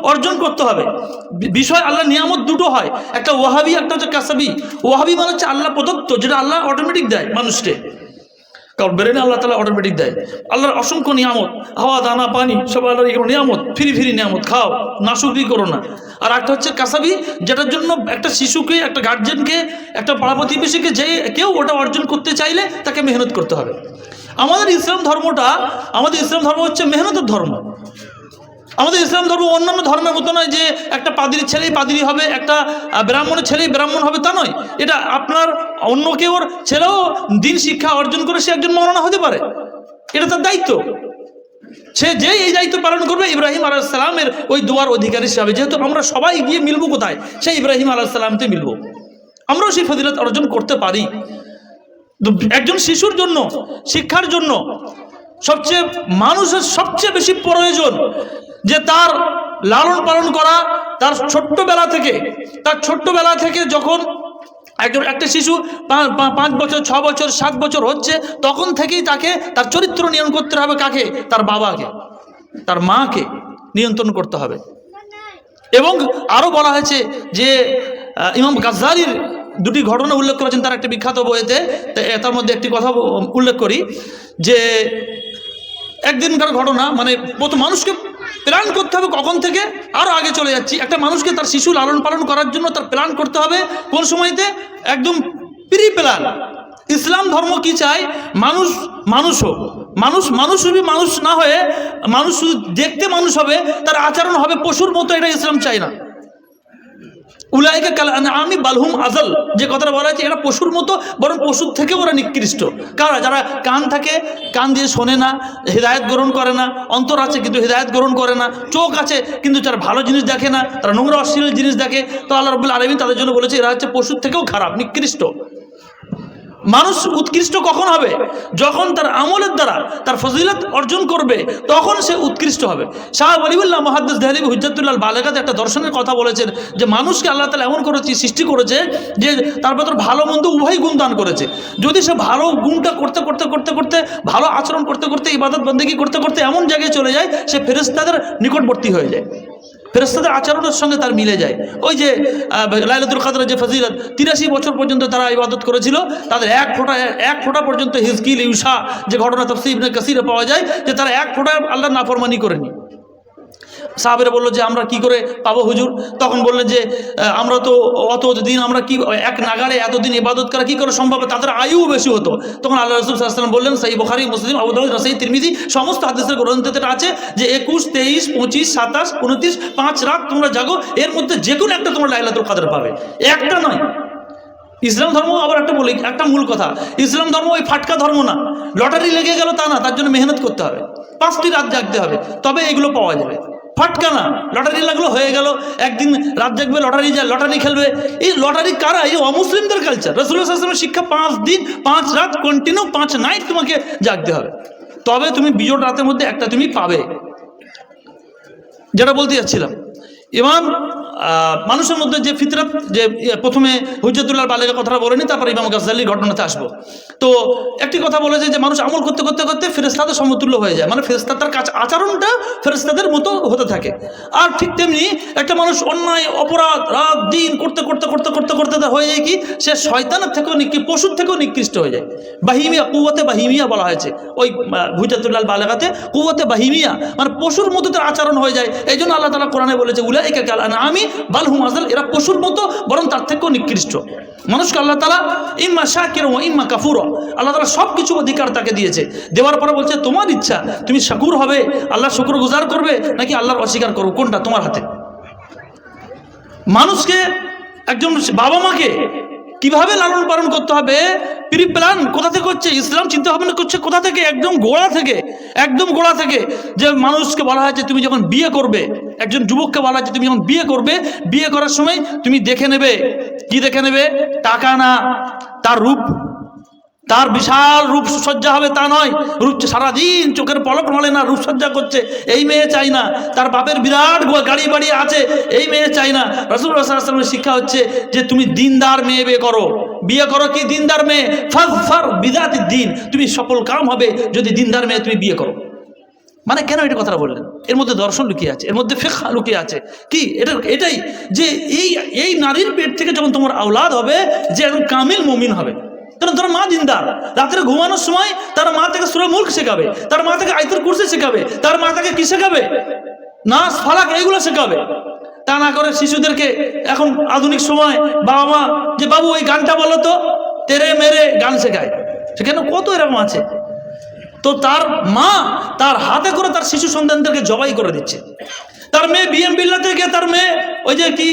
A: অর্জন করতে হবে বিষয়। আল্লাহ নিয়ামত দুটো হয়, একটা ওয়াহাবি, একটা হচ্ছে কাসাবি। ওয়াহাবি মানে হচ্ছে আল্লাহ প্রদত্ত, যেটা আল্লাহ অটোমেটিক দেয় মানুষকে, কারণ ব্রেনে আল্লাহ তাআলা অটোমেটিক দেয়। আল্লাহর অসংখ্য নিয়ামত, হাওয়া, দানা, পানি, সব আল্লাহর এগুলো নিয়ামত, ফ্রি নিয়ামত, খাও, নাশুকরি করো না। আর একটা হচ্ছে কাসাবি, যেটার জন্য একটা শিশুকে, একটা গার্জেনকে, একটা পাড়া প্রতিবেশীকে, যে কেউ ওটা অর্জন করতে চাইলে তাকে মেহনত করতে হবে। আমাদের ইসলাম ধর্ম হচ্ছে মেহনতের ধর্ম। আমাদের ইসলাম ধর্ম অন্যান্য ধর্মের মতো নয় যে একটা পাদ্রীর ছেলেই পাদ্রী হবে, একটা ব্রাহ্মণের ছেলেই ব্রাহ্মণ হবে, তা নয়। এটা আপনার অন্য কেউর ছেলেও দিন শিক্ষা অর্জন করে সে একজন মাওলানা হতে পারে, এটা তার দায়িত্ব। সে যে এই দায়িত্ব পালন করবে, ইব্রাহিম আলাইহিস সালামের ওই দোয়ার অধিকারী হিসাবে। যেহেতু আমরা সবাই গিয়ে মিলবো কোথায়? সেই ইব্রাহিম আলাইহিস সালামতে মিলবো, আমরাও সেই ফজিলত অর্জন করতে পারি। একজন শিশুর জন্য, শিক্ষার জন্য মানুষের সবচেয়ে বেশি প্রয়োজন যে তার লালন পালন করা। তার ছোট্টবেলা থেকে যখন একটা শিশু 5 বছর, 6 বছর, 7 বছর হচ্ছে, তখন থেকেই তাকে তার চরিত্র নিয়ন্ত্রণ করতে হবে। কাকে? তার বাবাকে, তার মাকে নিয়ন্ত্রণ করতে হবে। এবং আরও বলা হয়েছে যে ইমাম গাজ্জালির দুটি ঘটনা উল্লেখ করেছেন তার একটা বিখ্যাত বইতে। তার মধ্যে একটি কথা উল্লেখ করি যে একদিনকার ঘটনা, মানে প্রথম মানুষকে প্ল্যান করতে হবে কখন থেকে, আরও আগে চলে যাচ্ছি। একটা মানুষকে তার শিশু লালন পালন করার জন্য তার প্ল্যান করতে হবে কোন সময়তে? একদম প্রি প্ল্যান। ইসলাম ধর্ম কি চায়? মানুষ হোক, মানুষ না হয়ে, মানুষ শুধু দেখতে মানুষ হবে, তার আচরণ হবে পশুর মতো, এটা ইসলাম চায় না। উলাইকা কাল আনআমি বাল হুম আযাল, যে কথাটা বলা হয়েছে, এরা পশুর মতো, বরং পশুর থেকে ওরা নিকৃষ্ট। কারা? যারা কান থাকে, কান দিয়ে শোনে না, হিদায়াত গ্রহণ করে না, অন্তর আছে কিন্তু হিদায়াত গ্রহণ করে না, চোখ আছে কিন্তু যারা ভালো জিনিস দেখে না, তারা নোংরা অশ্লীল জিনিস দেখে। তো আল্লাহ রাব্বুল আলামিন তাদের জন্য বলেছে এরা হচ্ছে পশুর থেকেও খারাপ, নিকৃষ্ট। মানুষ উৎকৃষ্ট কখন হবে? যখন তার আমলের দ্বারা তার ফজিলত অর্জন করবে, তখন সে উৎকৃষ্ট হবে। শাহ ওয়ালিউল্লাহ মুহাদ্দিস দেহলভী হুজ্জাতুল বালাগাতে একটা দর্শনের কথা বলেছেন যে মানুষকে আল্লাহ তাআলা এমন সৃষ্টি করেছে যে তার ভেতর ভালো মন্দ উভয় গুণ দান করেছে। যদি সে ভালো গুণটা করতে করতে ভালো আচরণ করতে ইবাদত বন্দেগী করতে এমন জায়গায় চলে যায়, সে ফেরেশতাদের নিকটবর্তী হয়ে যায়, ফেরেশতাদের আচরণের সঙ্গে তার মিলে যায়। ওই যে লাইলাতুল কদরের যে ফজিলত, 83 বছর পর্যন্ত তারা ইবাদত করেছিল, তাদের এক ফোঁটা পর্যন্ত হিজকিল ইউসা, যে ঘটনা তাফসীর ইবনে কাসিরে পাওয়া যায়, যে তারা এক ফোঁটা আল্লাহর নাফরমানি করেনি। সাহাবেরা বললো যে আমরা কি করে পাবো হুজুর? তখন বললেন যে আমরা তো অতদিন, আমরা কি এক নাগাড়ে এতদিন ইবাদত করা কি করে সম্ভব? তাদের আয়ু বেশি হতো। তখন আল্লাহ রাসূল সাল্লাল্লাহু আলাইহি ওয়াসাল্লাম বললেন, সহিহ বুখারী, মুসলিম, আবু দাউদ, নাসাঈ, তিরমিজি সমস্ত হাদিসের গ্রন্থে এটা আছে যে 21, 23, 25, 27, 29, 5 রাত তোমরা জাগো, এর মধ্যে যে কোনো একটা তোমরা লাইলাতুল কদর পাবে, একটা নয়। ইসলাম ধর্ম আবার একটা বলি, একটা মূল কথা, ইসলাম ধর্ম ওই ফাটকা ধর্ম না, লটারি লেগে গেল তা না, তার জন্য মেহনত করতে হবে, 5টি রাত জাগতে হবে, তবে এগুলো পাওয়া যাবে। ফাটকা না, লটারি লাগলো হয়ে গেল, একদিন রাত জাগবে, লটারি খেলবে। এই লটারি কারা? এই অমুসলিমদের কালচার। রাসূলুল্লাহ সাল্লাল্লাহু আলাইহি ওয়াসাল্লামের শিক্ষা 5 দিন 5 রাত কন্টিনিউ 5 নাইট তোমাকে জাগতে হবে, তবে তুমি বিজোড় রাতের মধ্যে একটা তুমি পাবে। যেটা বলতে যাচ্ছিলাম, ইমাম মানুষের মধ্যে যে ফিতরাত, যে প্রথমে হুজ্জাতুল্লাহ বালেগা কথাটা বলেনি, তারপরে ইমাম গাজ্জালির ঘটনাতে আসবো। তো একটি কথা বলেছে যে মানুষ আমল করতে ফেরেশতাদের সমতুল্য হয়ে যায়, মানে ফেরেশতাদের কাছে আচরণটা ফেরেশতাদের মতো হতে থাকে। আর ঠিক তেমনি একটা মানুষ অন্যায় অপরাধ রাত দিন করতে হয়ে যায় কি, সে শয়তানের থেকেও পশুর থেকেও নিকৃষ্ট হয়ে যায়। বাহিমিয়া, কুওয়াতে বাহিমিয়া বলা হয়েছে ওই হুজ্জাতুল্লাহ বালেগাতে, কুওয়াতে বাহিমিয়া মানে পশুর মতো তার আচরণ হয়ে যায়। এই জন্য আল্লাহ তাআলা কোরআনে বলেছে উলাইকা কাল আনআমি বাল হুম আযাল, এরা পশুর মতো, বরং তার থেকেও নিকৃষ্ট। মানুষকে আল্লাহ তাআলা ইম্মা শাকিরা ওয়া ইম্মা কাফুরা, আল্লাহ তাআলা সব কিছু অধিকার তাকে দিয়েছে। দেওয়ার পরে বলছে তোমার ইচ্ছা, তুমি শাকুর হবে, আল্লাহ শুকরগুজার করবে, নাকি আল্লাহর অস্বীকার করবে, কোনটা তোমার হাতে। মানুষকে, একজন বাবা মাকে কিভাবে লালন পালন করতে হবে, প্রি প্ল্যান কোথা থেকে হচ্ছে, ইসলাম চিন্তা ভাবনা করছে কোথা থেকে, একদম গোড়া থেকে যে মানুষকে বলা হয় যে তুমি যখন বিয়ে করবে, একজন যুবককে বলা হয় যে তুমি যখন বিয়ে করবে, বিয়ে করার সময় তুমি দেখে নেবে, কি দেখে নেবে, টাকা না, তার রূপ, তার বিশাল রূপসজ্জা হবে তা নয়, রূপ সারাদিন চোখের পলক নড়ে না রূপসজ্জা করছে, এই মেয়ে চাই না, তার বাপের বিরাট গাড়ি বাড়ি আছে, এই মেয়ে চাই না। রাসূলুল্লাহ সাল্লাল্লাহু আলাইহি ওয়াসাল্লামের শিক্ষা হচ্ছে যে তুমি দিনদার মেয়ে বিয়ে করো কি দিনদার মেয়ে, ফাজফার বিযাতিদ দ্বীন, তুমি সফল কাম হবে যদি দিনদার মেয়ে তুমি বিয়ে করো। মানে কেন এটা কথাটা বললেন? এর মধ্যে দর্শন লুকিয়ে আছে, এর মধ্যে ফিকহ লুকিয়ে আছে। কি এটাই যে এই নারীর পেট থেকে যখন তোমার আওলাদ হবে, যে একদম কামিল মুমিন হবে। কারণ তার মা দিনদার, রাত্রে ঘুমানোর সময় তার মা থেকে সূরা মুলক শেখাবে, তার মা থেকে আয়াতুল কুরসি শেখাবে, তার মা থেকে কি শেখাবে, নাস ফালাক, এইগুলো শেখাবে। তা না করে শিশুদেরকে এখন আধুনিক সময় বাবা মা যে বাবু ওই গানটা বলো তো, তেরে মেরে গান শেখায়, সেখানে কত এরকম আছে। তো তার মা তার হাতে করে তার শিশু সন্তানদেরকে জবাই করে দিচ্ছে। তার মেয়ে বিএম বিল্লাতে গিয়ে তার মেয়ে ওই যে কি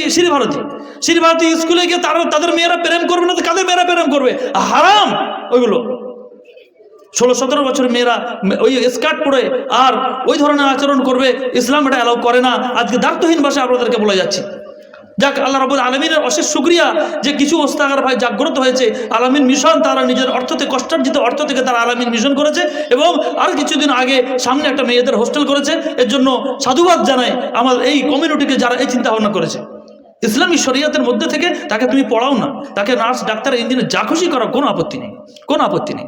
A: শ্রীভারতী স্কুলে গিয়ে তাদের মেয়েরা প্রেম করবে না, তো কাদের মেয়েরা প্রেম করবে? হারাম ওইগুলো। 16-17 বছর মেয়েরা ওই স্কার্ট পরে আর ওই ধরনের আচরণ করবে, ইসলাম এটা অ্যালাউ করে না। আজকে দায়িত্বহীন ভাষায় আপনাদেরকে বলে যাচ্ছি। যাক, আল্লাহ রাব্বুল আলামিনের অশেষ শুকরিয়া যে কিছু ওস্তাগার ভাই জাগ্রত হয়েছে, আলামিন মিশন, তারা নিজের অর্থ থেকে, কষ্টার্জিত অর্থ থেকে তারা আলামিন মিশন করেছে, এবং আর কিছুদিন আগে সামনে একটা মেয়েদের হোস্টেল করেছে। এর জন্য সাধুবাদ জানাই আমার এই কমিউনিটিকে যারা এই চিন্তা ভাবনা করেছে। ইসলামী শরিয়তের মধ্যে থেকে তাকে তুমি পড়াও না, তাকে নার্স, ডাক্তার, ইঞ্জিনিয়ার যা খুশি করো, কোনো আপত্তি নেই,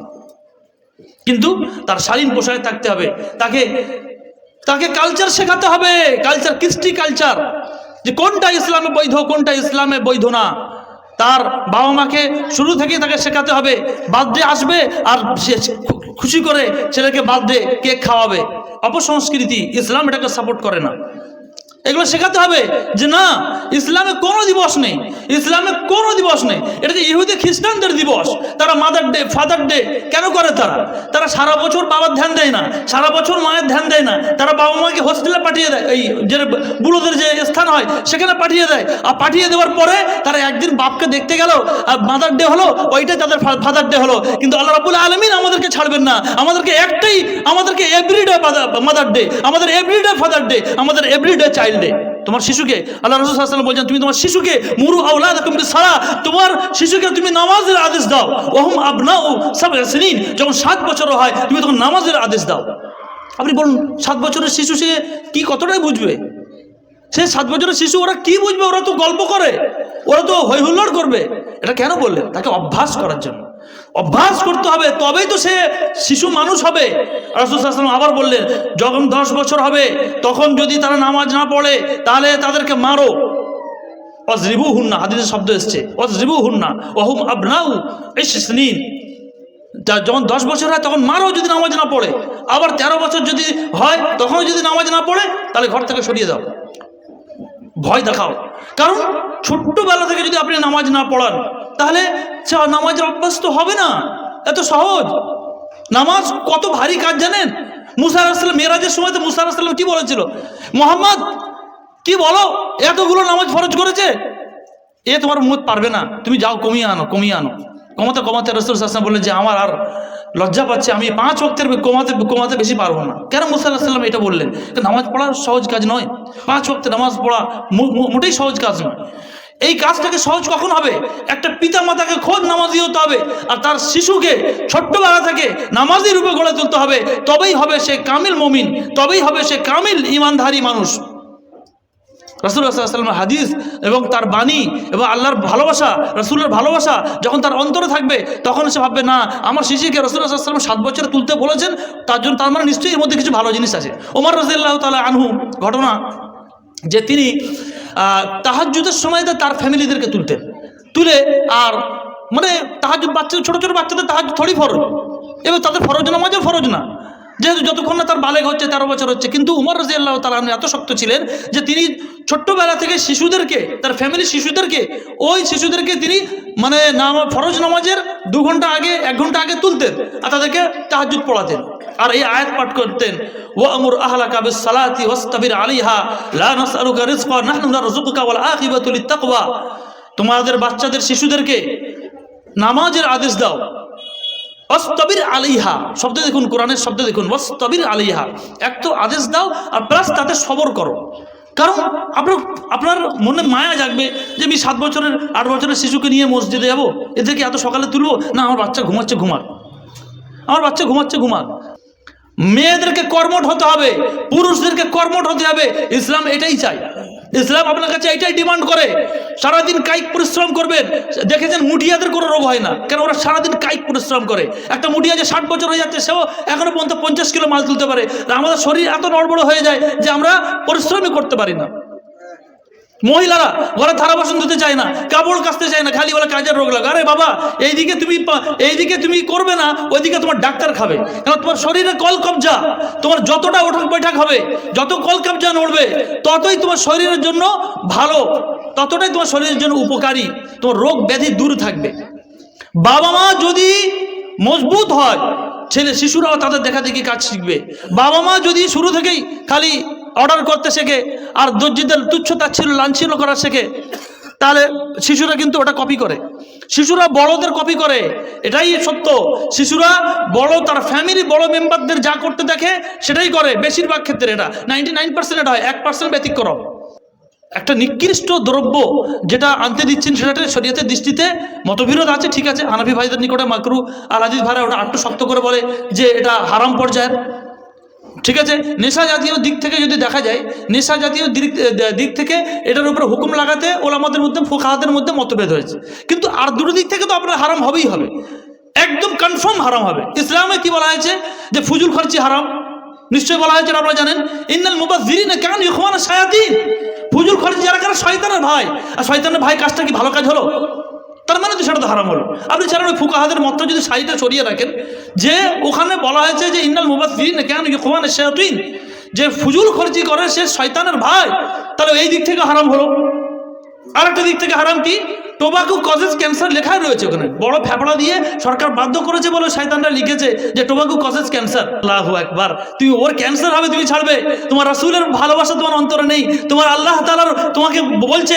A: কিন্তু তার শালীন পোশাকে থাকতে হবে। তাকে কালচার শেখাতে হবে, কালচার, কৃষ্টি কালচার, যে কোনটা ইসলামে বৈধ, কোনটা ইসলামে বৈধ না। তার বাবা মাকে শুরু থেকেই তাকে শেখাতে হবে। বার্থডে আসবে আর খুশি করে ছেলেকে বার্থডে কেক খাওয়াবে, অপসংস্কৃতি, ইসলাম এটাকে সাপোর্ট করে না। এগুলো শেখাতে হবে যে না, ইসলামে কোনো দিবস নেই, এটা যে ইহুদি খ্রিস্টানদের দিবস। তারা মাদার ডে, ফাদার ডে কেন করে? তারা সারা বছর বাবার ধ্যান দেয় না, সারা বছর মায়ের ধ্যান দেয় না। তারা বাবা মাকে হোস্টেলে পাঠিয়ে দেয়, এই যে বুড়োদের যে স্থান হয় সেখানে পাঠিয়ে দেয়। আর পাঠিয়ে দেওয়ার পরে তারা একদিন বাপকে দেখতে গেল, আর মাদার ডে হলো, ওইটাই তাদের ফাদার ডে হলো। কিন্তু আল্লাহ রাব্বুল আলামিন আমাদেরকে ছাড়বেন না, আমাদেরকে এভরিডে মাদার ডে, আমাদের এভরিডে ফাদার ডে, আমাদের এভরিডে চাইল্ড ডে। তোমার শিশুকে, আল্লাহ রাসূল সাল্লাল্লাহু আলাইহি ওয়াসাল্লাম বলেছেন, তুমি তোমার শিশুকে মুরু আওলাদাকুম বিসসালাহ, তোমার শিশুকে তুমি নামাজের আদেশ দাও। ওহুম আবনাউ সাব'a সিনিন, যখন 7 বছর হয় তুমি তখন নামাজের আদেশ দাও। আপনি বলুন 7 বছরের শিশু সে কি কতটাই বুঝবে? সে 7 বছরের শিশু, ওরা কি বুঝবে? ওরা তো গল্প করে, ওরা তো হৈ হুল্লোড় করবে। এটা কেন বললেন? তাকে অভ্যাস করার জন্য। অভ্যাস করতে হবে, তবেই তো সে শিশু মানুষ হবে। রাসূল সাল্লাল্লাহু আলাইহি ওয়াসাল্লাম আবার বললেন, যখন 10 বছর হবে তখন যদি তারা নামাজ না পড়ে তাহলে তাদেরকে মারো। ওয়াজরিবুহুন্না, হাদিসে শব্দ এসছে ওয়াজরিবুহুন্না ওয়াহুম আবনাউ ইসনিন, যখন 10 বছর হয় তখন মারো যদি নামাজ না পড়ে। আবার 13 বছর যদি হয় তখন যদি নামাজ না পড়ে তাহলে ঘর থেকে সরিয়ে দাও, ভয় দেখাও। কারণ ছোট্টবেলা থেকে যদি আপনি নামাজ না পড়ান তাহলে নামাজের অভ্যাস তো হবে না। এত সহজ নামাজ কত ভারী কাজ জানেন? মুসা আলাইহিস সালাম মেরাজের সময় তো মুসা আলাইহিস সালাম কি বলেছিল? মুহাম্মদ কি বলো, এতগুলো নামাজ ফরজ করেছে, এ তোমার উম্মত পারবে না, তুমি যাও কমিয়ে আনো। কমাতে রাসূল সাল্লাল্লাহু আলাইহি ওয়াসাল্লাম বললেন যে আমার আর লজ্জা পাচ্ছে, আমি 5 ওয়াক্তের কমাতে বেশি পারবো না। কেন মুসা আলাইহিস সালাম এটা বললেন? নামাজ পড়া সহজ কাজ নয়, 5 ওয়াক্তে নামাজ পড়া মোটেই সহজ কাজ নয়। এই কাজটাকে সহজ কখন হবে? একটা পিতা মাতাকে খোদ নামাজি হতে হবে, আর তার শিশুকে ছোট্টবেলা থেকে নামাজি রূপে গড়ে তুলতে হবে। তবেই হবে সে কামিল মুমিন, তবেই হবে সে কামিল ঈমানধারী মানুষ। রাসূলুল্লাহ সাল্লাল্লাহু আলাইহি ওয়াসাল্লাম হাদিস এবং তার বাণী এবং আল্লাহর ভালোবাসা, রাসূলের ভালোবাসা যখন তার অন্তরে থাকবে তখন সে ভাববে না, আমার শিশুকে রাসূলুল্লাহ সাল্লাল্লাহু আলাইহি ওয়াসাল্লাম 7 বছরে তুলতে বলেছেন, তার মানে নিশ্চয়ই এর মধ্যে কিছু ভালো জিনিস আছে। ওমর রাদিয়াল্লাহু তাআলা আনহু ঘটনা, যে তিনি তাহাজ্জুদের সময় তার ফ্যামিলিদেরকে তুলে আর মানে তাহাজ্জুদ, ছোট বাচ্চাদের তাহাজ্জুদ থোড়ি ফরজ, এবং তাদের ফরজ নামাজও ফরজ না, যেহেতু যতক্ষণ না তার বালেগ হচ্ছে, 13 বছর হচ্ছে। কিন্তু উমর রাদিয়াল্লাহু তাআলা এত শক্ত ছিলেন যে তিনি ছোট্টবেলা থেকে শিশুদেরকে, তার ফ্যামিলি শিশুদেরকে তিনি মানে ফরজ নামাজের 2 ঘন্টা আগে, 1 ঘন্টা আগে তুলতেন আর তাদেরকে তাহাজ্জুদ পড়াতেন। আর এই আয়াত পাঠ করতেন, ওয়ামুর আহলাকা বিস-সালাতি ওয়াসতাবির আলাইহা লা নাসআলুকা রিজকা নাহনু নারযুকুকা ওয়াল আকিবাতু লিত-তাকওয়া। তোমাদের বাচ্চাদের, শিশুদেরকে নামাজের আদেশ দাও। ওয়াসতাবির আলাইহা শব্দ দেখুন, কোরআনের শব্দ দেখুন, ওয়াসতাবির আলাইহা, এক তো আদেশ দাও আর প্লাস তাতে সবর করো। কারণ আপনার মনে মায়া জাগবে যে আমি 7 বছরের 8 বছরের শিশুকে নিয়ে মসজিদে যাবো, এদেরকে এত সকালে তুলবো না, আমার বাচ্চা ঘুমাচ্ছে ঘুমাক, আমার বাচ্চা ঘুমাচ্ছে ঘুমাক। মেয়েদেরকে কর্মঠ হতে হবে, পুরুষদেরকে কর্মঠ হতে হবে। ইসলাম এটাই চাই, ইসলাম আপনার কাছে এটাই ডিমান্ড করে। সারাদিন কায়িক পরিশ্রম করবেন। দেখেছেন মুঠিয়াদের কোনো রোগ হয় না কেন? ওরা সারাদিন কায়িক পরিশ্রম করে। একটা মুঠিয়া যে 60 বছর হয়ে যাচ্ছে, সেও এখনো পর্যন্ত 50 কিলো মাল তুলতে পারে। আমাদের শরীর এত নড়বড় হয়ে যায় যে আমরা পরিশ্রমই করতে পারি না। মহিলারা ঘরে থালা বাসন ধুতে চায় না, কাপড় কাচতে চায় না, খালি বলে কাজের রোগ লাগা। আরে বাবা, এইদিকে তুমি করবে না, ওইদিকে তোমার ডাক্তার খাবে। কারণ তোমার শরীরে কল কবজা, তোমার যতটা ওঠক বৈঠক হবে, যত কল কবজা নড়বে, ততই তোমার শরীরের জন্য ভালো, ততটাই তোমার শরীরের জন্য উপকারী, তোমার রোগ ব্যাধি দূর থাকবে। বাবা মা যদি মজবুত হয়, শিশুরাও তাদের দেখা দেখি কাজ শিখবে। বাবা মা যদি শুরু থেকেই খালি অর্ডার করতে শেখে আর দর্জিদের তুচ্ছতাচ্ছিল্য লাঞ্ছিন্ন করা শেখে, তাহলে শিশুরা কিন্তু ওটা কপি করে। শিশুরা বড়দের কপি করে, এটাই সত্য। শিশুরা তার ফ্যামিলি বড় মেম্বারদের যা করতে দেখে সেটাই করে। বেশিরভাগ ক্ষেত্রে এটা 99% এটা হয়, 1% ব্যতিক্রম। একটা নিকৃষ্ট দ্রব্য যেটা আনতে দিচ্ছেন, সেটা শরীয়তের দৃষ্টিতে মতবিরোধ আছে, ঠিক আছে। হানাফি ভাইদের নিকটে মাকরু, আর হাদিস ভাইরা ওটা একটু শক্ত করে বলে যে এটা হারাম পর্যায়ের, ঠিক আছে। নেশা জাতীয় দিক থেকে যদি দেখা যায়, নেশা জাতীয় দিক থেকে এটার উপরে হুকুম লাগাতে ওলামাদের মধ্যে, ফুকাহাদের মধ্যে মতভেদ হয়েছে। কিন্তু আর দুটো দিক থেকে তো আপনার হারাম হবেই হবে, একদম কনফার্ম হারাম হবে। ইসলামে কি বলা হয়েছে যে ফুজুল খরচি হারাম, নিশ্চয়ই বলা হয়েছে, আপনারা জানেন। ইন্নাল মুবাযযিরিনা কানু ইখওয়ানা শায়াতিন, ফুজুল খরচি যারা কারা শয়তানের ভাই। আর শয়তানের ভাই কাজটা কি ভালো কাজ হলো? তার মানে তো সেটা তো হারাম হলো। আপনি ছাড়া ওই ফুকাহাদের মত যদি সাইডে সরিয়ে রাখেন, যে ওখানে বলা হয়েছে যে ইন্নাল মুবাযযিরিনা কানু ইখওয়ানা শায়াতিন, যে ফুজুল খরচি করে সে শয়তানের ভাই, তাহলে এই দিক থেকে হারাম হলো। আরেকটা দিক থেকে হারাম কি? টোবাকো কজেস ক্যান্সার লেখাই রয়েছে ওখানে, বড় ফ্যাপড়া দিয়ে সরকার বাধ্য করেছে বলে শয়তানরা লিখেছে যে টোবাকো কজেস ক্যান্সার। আল্লাহু আকবার, তুমি ওর ক্যান্সার হবে তুমি ছাড়বে? তোমার রাসূলের ভালোবাসা তোমার অন্তরে নেই। তোমার আল্লাহ তাআলা তোমাকে বলছে,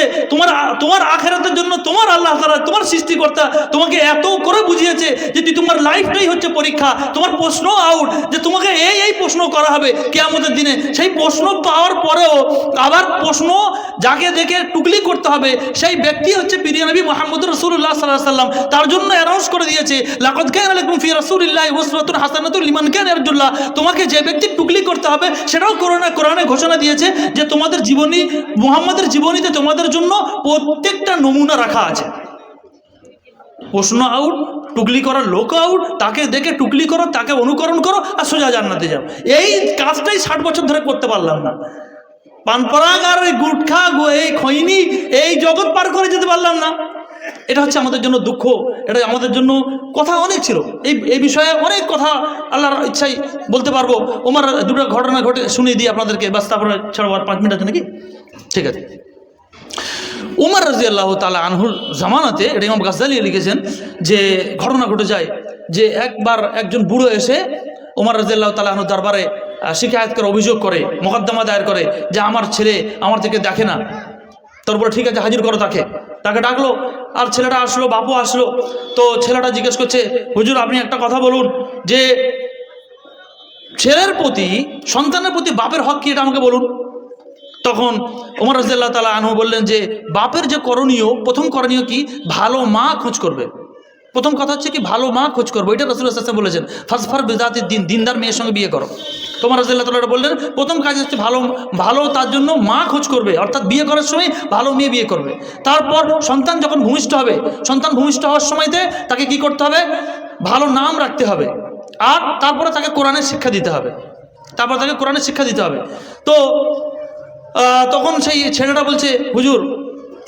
A: তোমার আখিরাতের জন্য তোমার আল্লাহ তাআলা, তোমার সৃষ্টিকর্তা তোমাকে এত করে বুঝিয়েছে যে তোমার লাইফটাই হচ্ছে পরীক্ষা। তোমার প্রশ্ন আউট, যে তোমাকে এই প্রশ্ন করা হবে কিয়ামতের দিনে। সেই প্রশ্ন পাওয়ার পরেও আবার প্রশ্ন যাকে দেখে টুকলি করতে হবে, সেই ব্যক্তি হচ্ছে প্রিয় নবী মুহাম্মদুর রাসূলুল্লাহ সাল্লাল্লাহু আলাইহি ওয়াসাল্লাম। তার জন্য অ্যানাউন্স করে দিয়েছে, লাকাদ কানা লাকুম ফি রাসূলিল্লাহি উসওয়াতুন হাসানাতুন লিমান কানা ইয়ারজুল্লাহ। তোমাকে যে ব্যক্তি টুকলি করতে হবে, সেটাও কোরআনে ঘোষণা দিয়েছে যে তোমাদের জীবনী, মুহাম্মদের জীবনীতে তোমাদের জন্য প্রত্যেকটা নমুনা রাখা আছে। প্রশ্ন আউট, টুকলি করার লোক আউট, তাকে দেখে টুকলি করো, তাকে অনুকরণ করো, আর সোজা জান্নাতে যাও। এই কাজটাই 60 বছর ধরে করতে পারলাম না। পানপরাগ আর এই গুটখা, এই খৈনি, এই জগৎ পার করে যেতে পারলাম না। এটা হচ্ছে আমাদের জন্য দুঃখ। এটা আমাদের জন্য কথা অনেক ছিল, এই বিষয়ে অনেক কথা আল্লাহর ইচ্ছাই বলতে পারবো। ওমর দুটো ঘটনা শুনিয়ে দিই আপনাদেরকে, বাস তারপরে ছাড়বো। আর 5 মিনিট আছে নাকি? ঠিক আছে। উমর রাদিয়াল্লাহু তাআলা আনহুর জামানাতে, এটা ইমাম গাজ্জালী লিখেছেন, যে ঘটনা ঘটে যায় যে একবার একজন বুড়ো এসে উমর রাদিয়াল্লাহু তাআলা আনহুর দরবারে শিকায়ত করে, অভিযোগ করে, মোকদ্দমা দায়ের করে যে আমার ছেলে আমার থেকে দেখে না। তারপরে ঠিক আছে, হাজির করো তাকে ডাকলো। আর ছেলেটা আসলো, বাপও আসলো। তো ছেলেটা জিজ্ঞেস করছে, হুজুর আপনি একটা কথা বলুন, যে ছেলের প্রতি, সন্তানের প্রতি বাপের হক কি, এটা আমাকে বলুন। তখন ওমর রাদিয়াল্লাহু তাআলা আনহু বললেন যে বাপের যে করণীয়, প্রথম করণীয় কি? ভালো মা খোঁজ করবে। প্রথম কথা হচ্ছে কি, ভালো মা খোঁজ করবো। এটা রাসূলুল্লাহ সাল্লাল্লাহু আলাইহি ওয়াসাল্লাম বলেছেন, ফাসফার বিযাতিদ দিন, দিনদার মেয়ের সঙ্গে বিয়ে করো। তোমার রাসূলুল্লাহ তাআলা বললেন প্রথম কাজ হচ্ছে ভালো তার জন্য মা খোঁজ করবে, অর্থাৎ বিয়ে করার সময় ভালো মেয়ে বিয়ে করবে। তারপর সন্তান যখন ভূমিষ্ঠ হবে, সন্তান ভূমিষ্ঠ হওয়ার সময়তে তাকে কি করতে হবে? ভালো নাম রাখতে হবে। আর তারপরে তাকে কোরআনের শিক্ষা দিতে হবে। তো তখন সেই ছেলেটা বলছে, হুজুর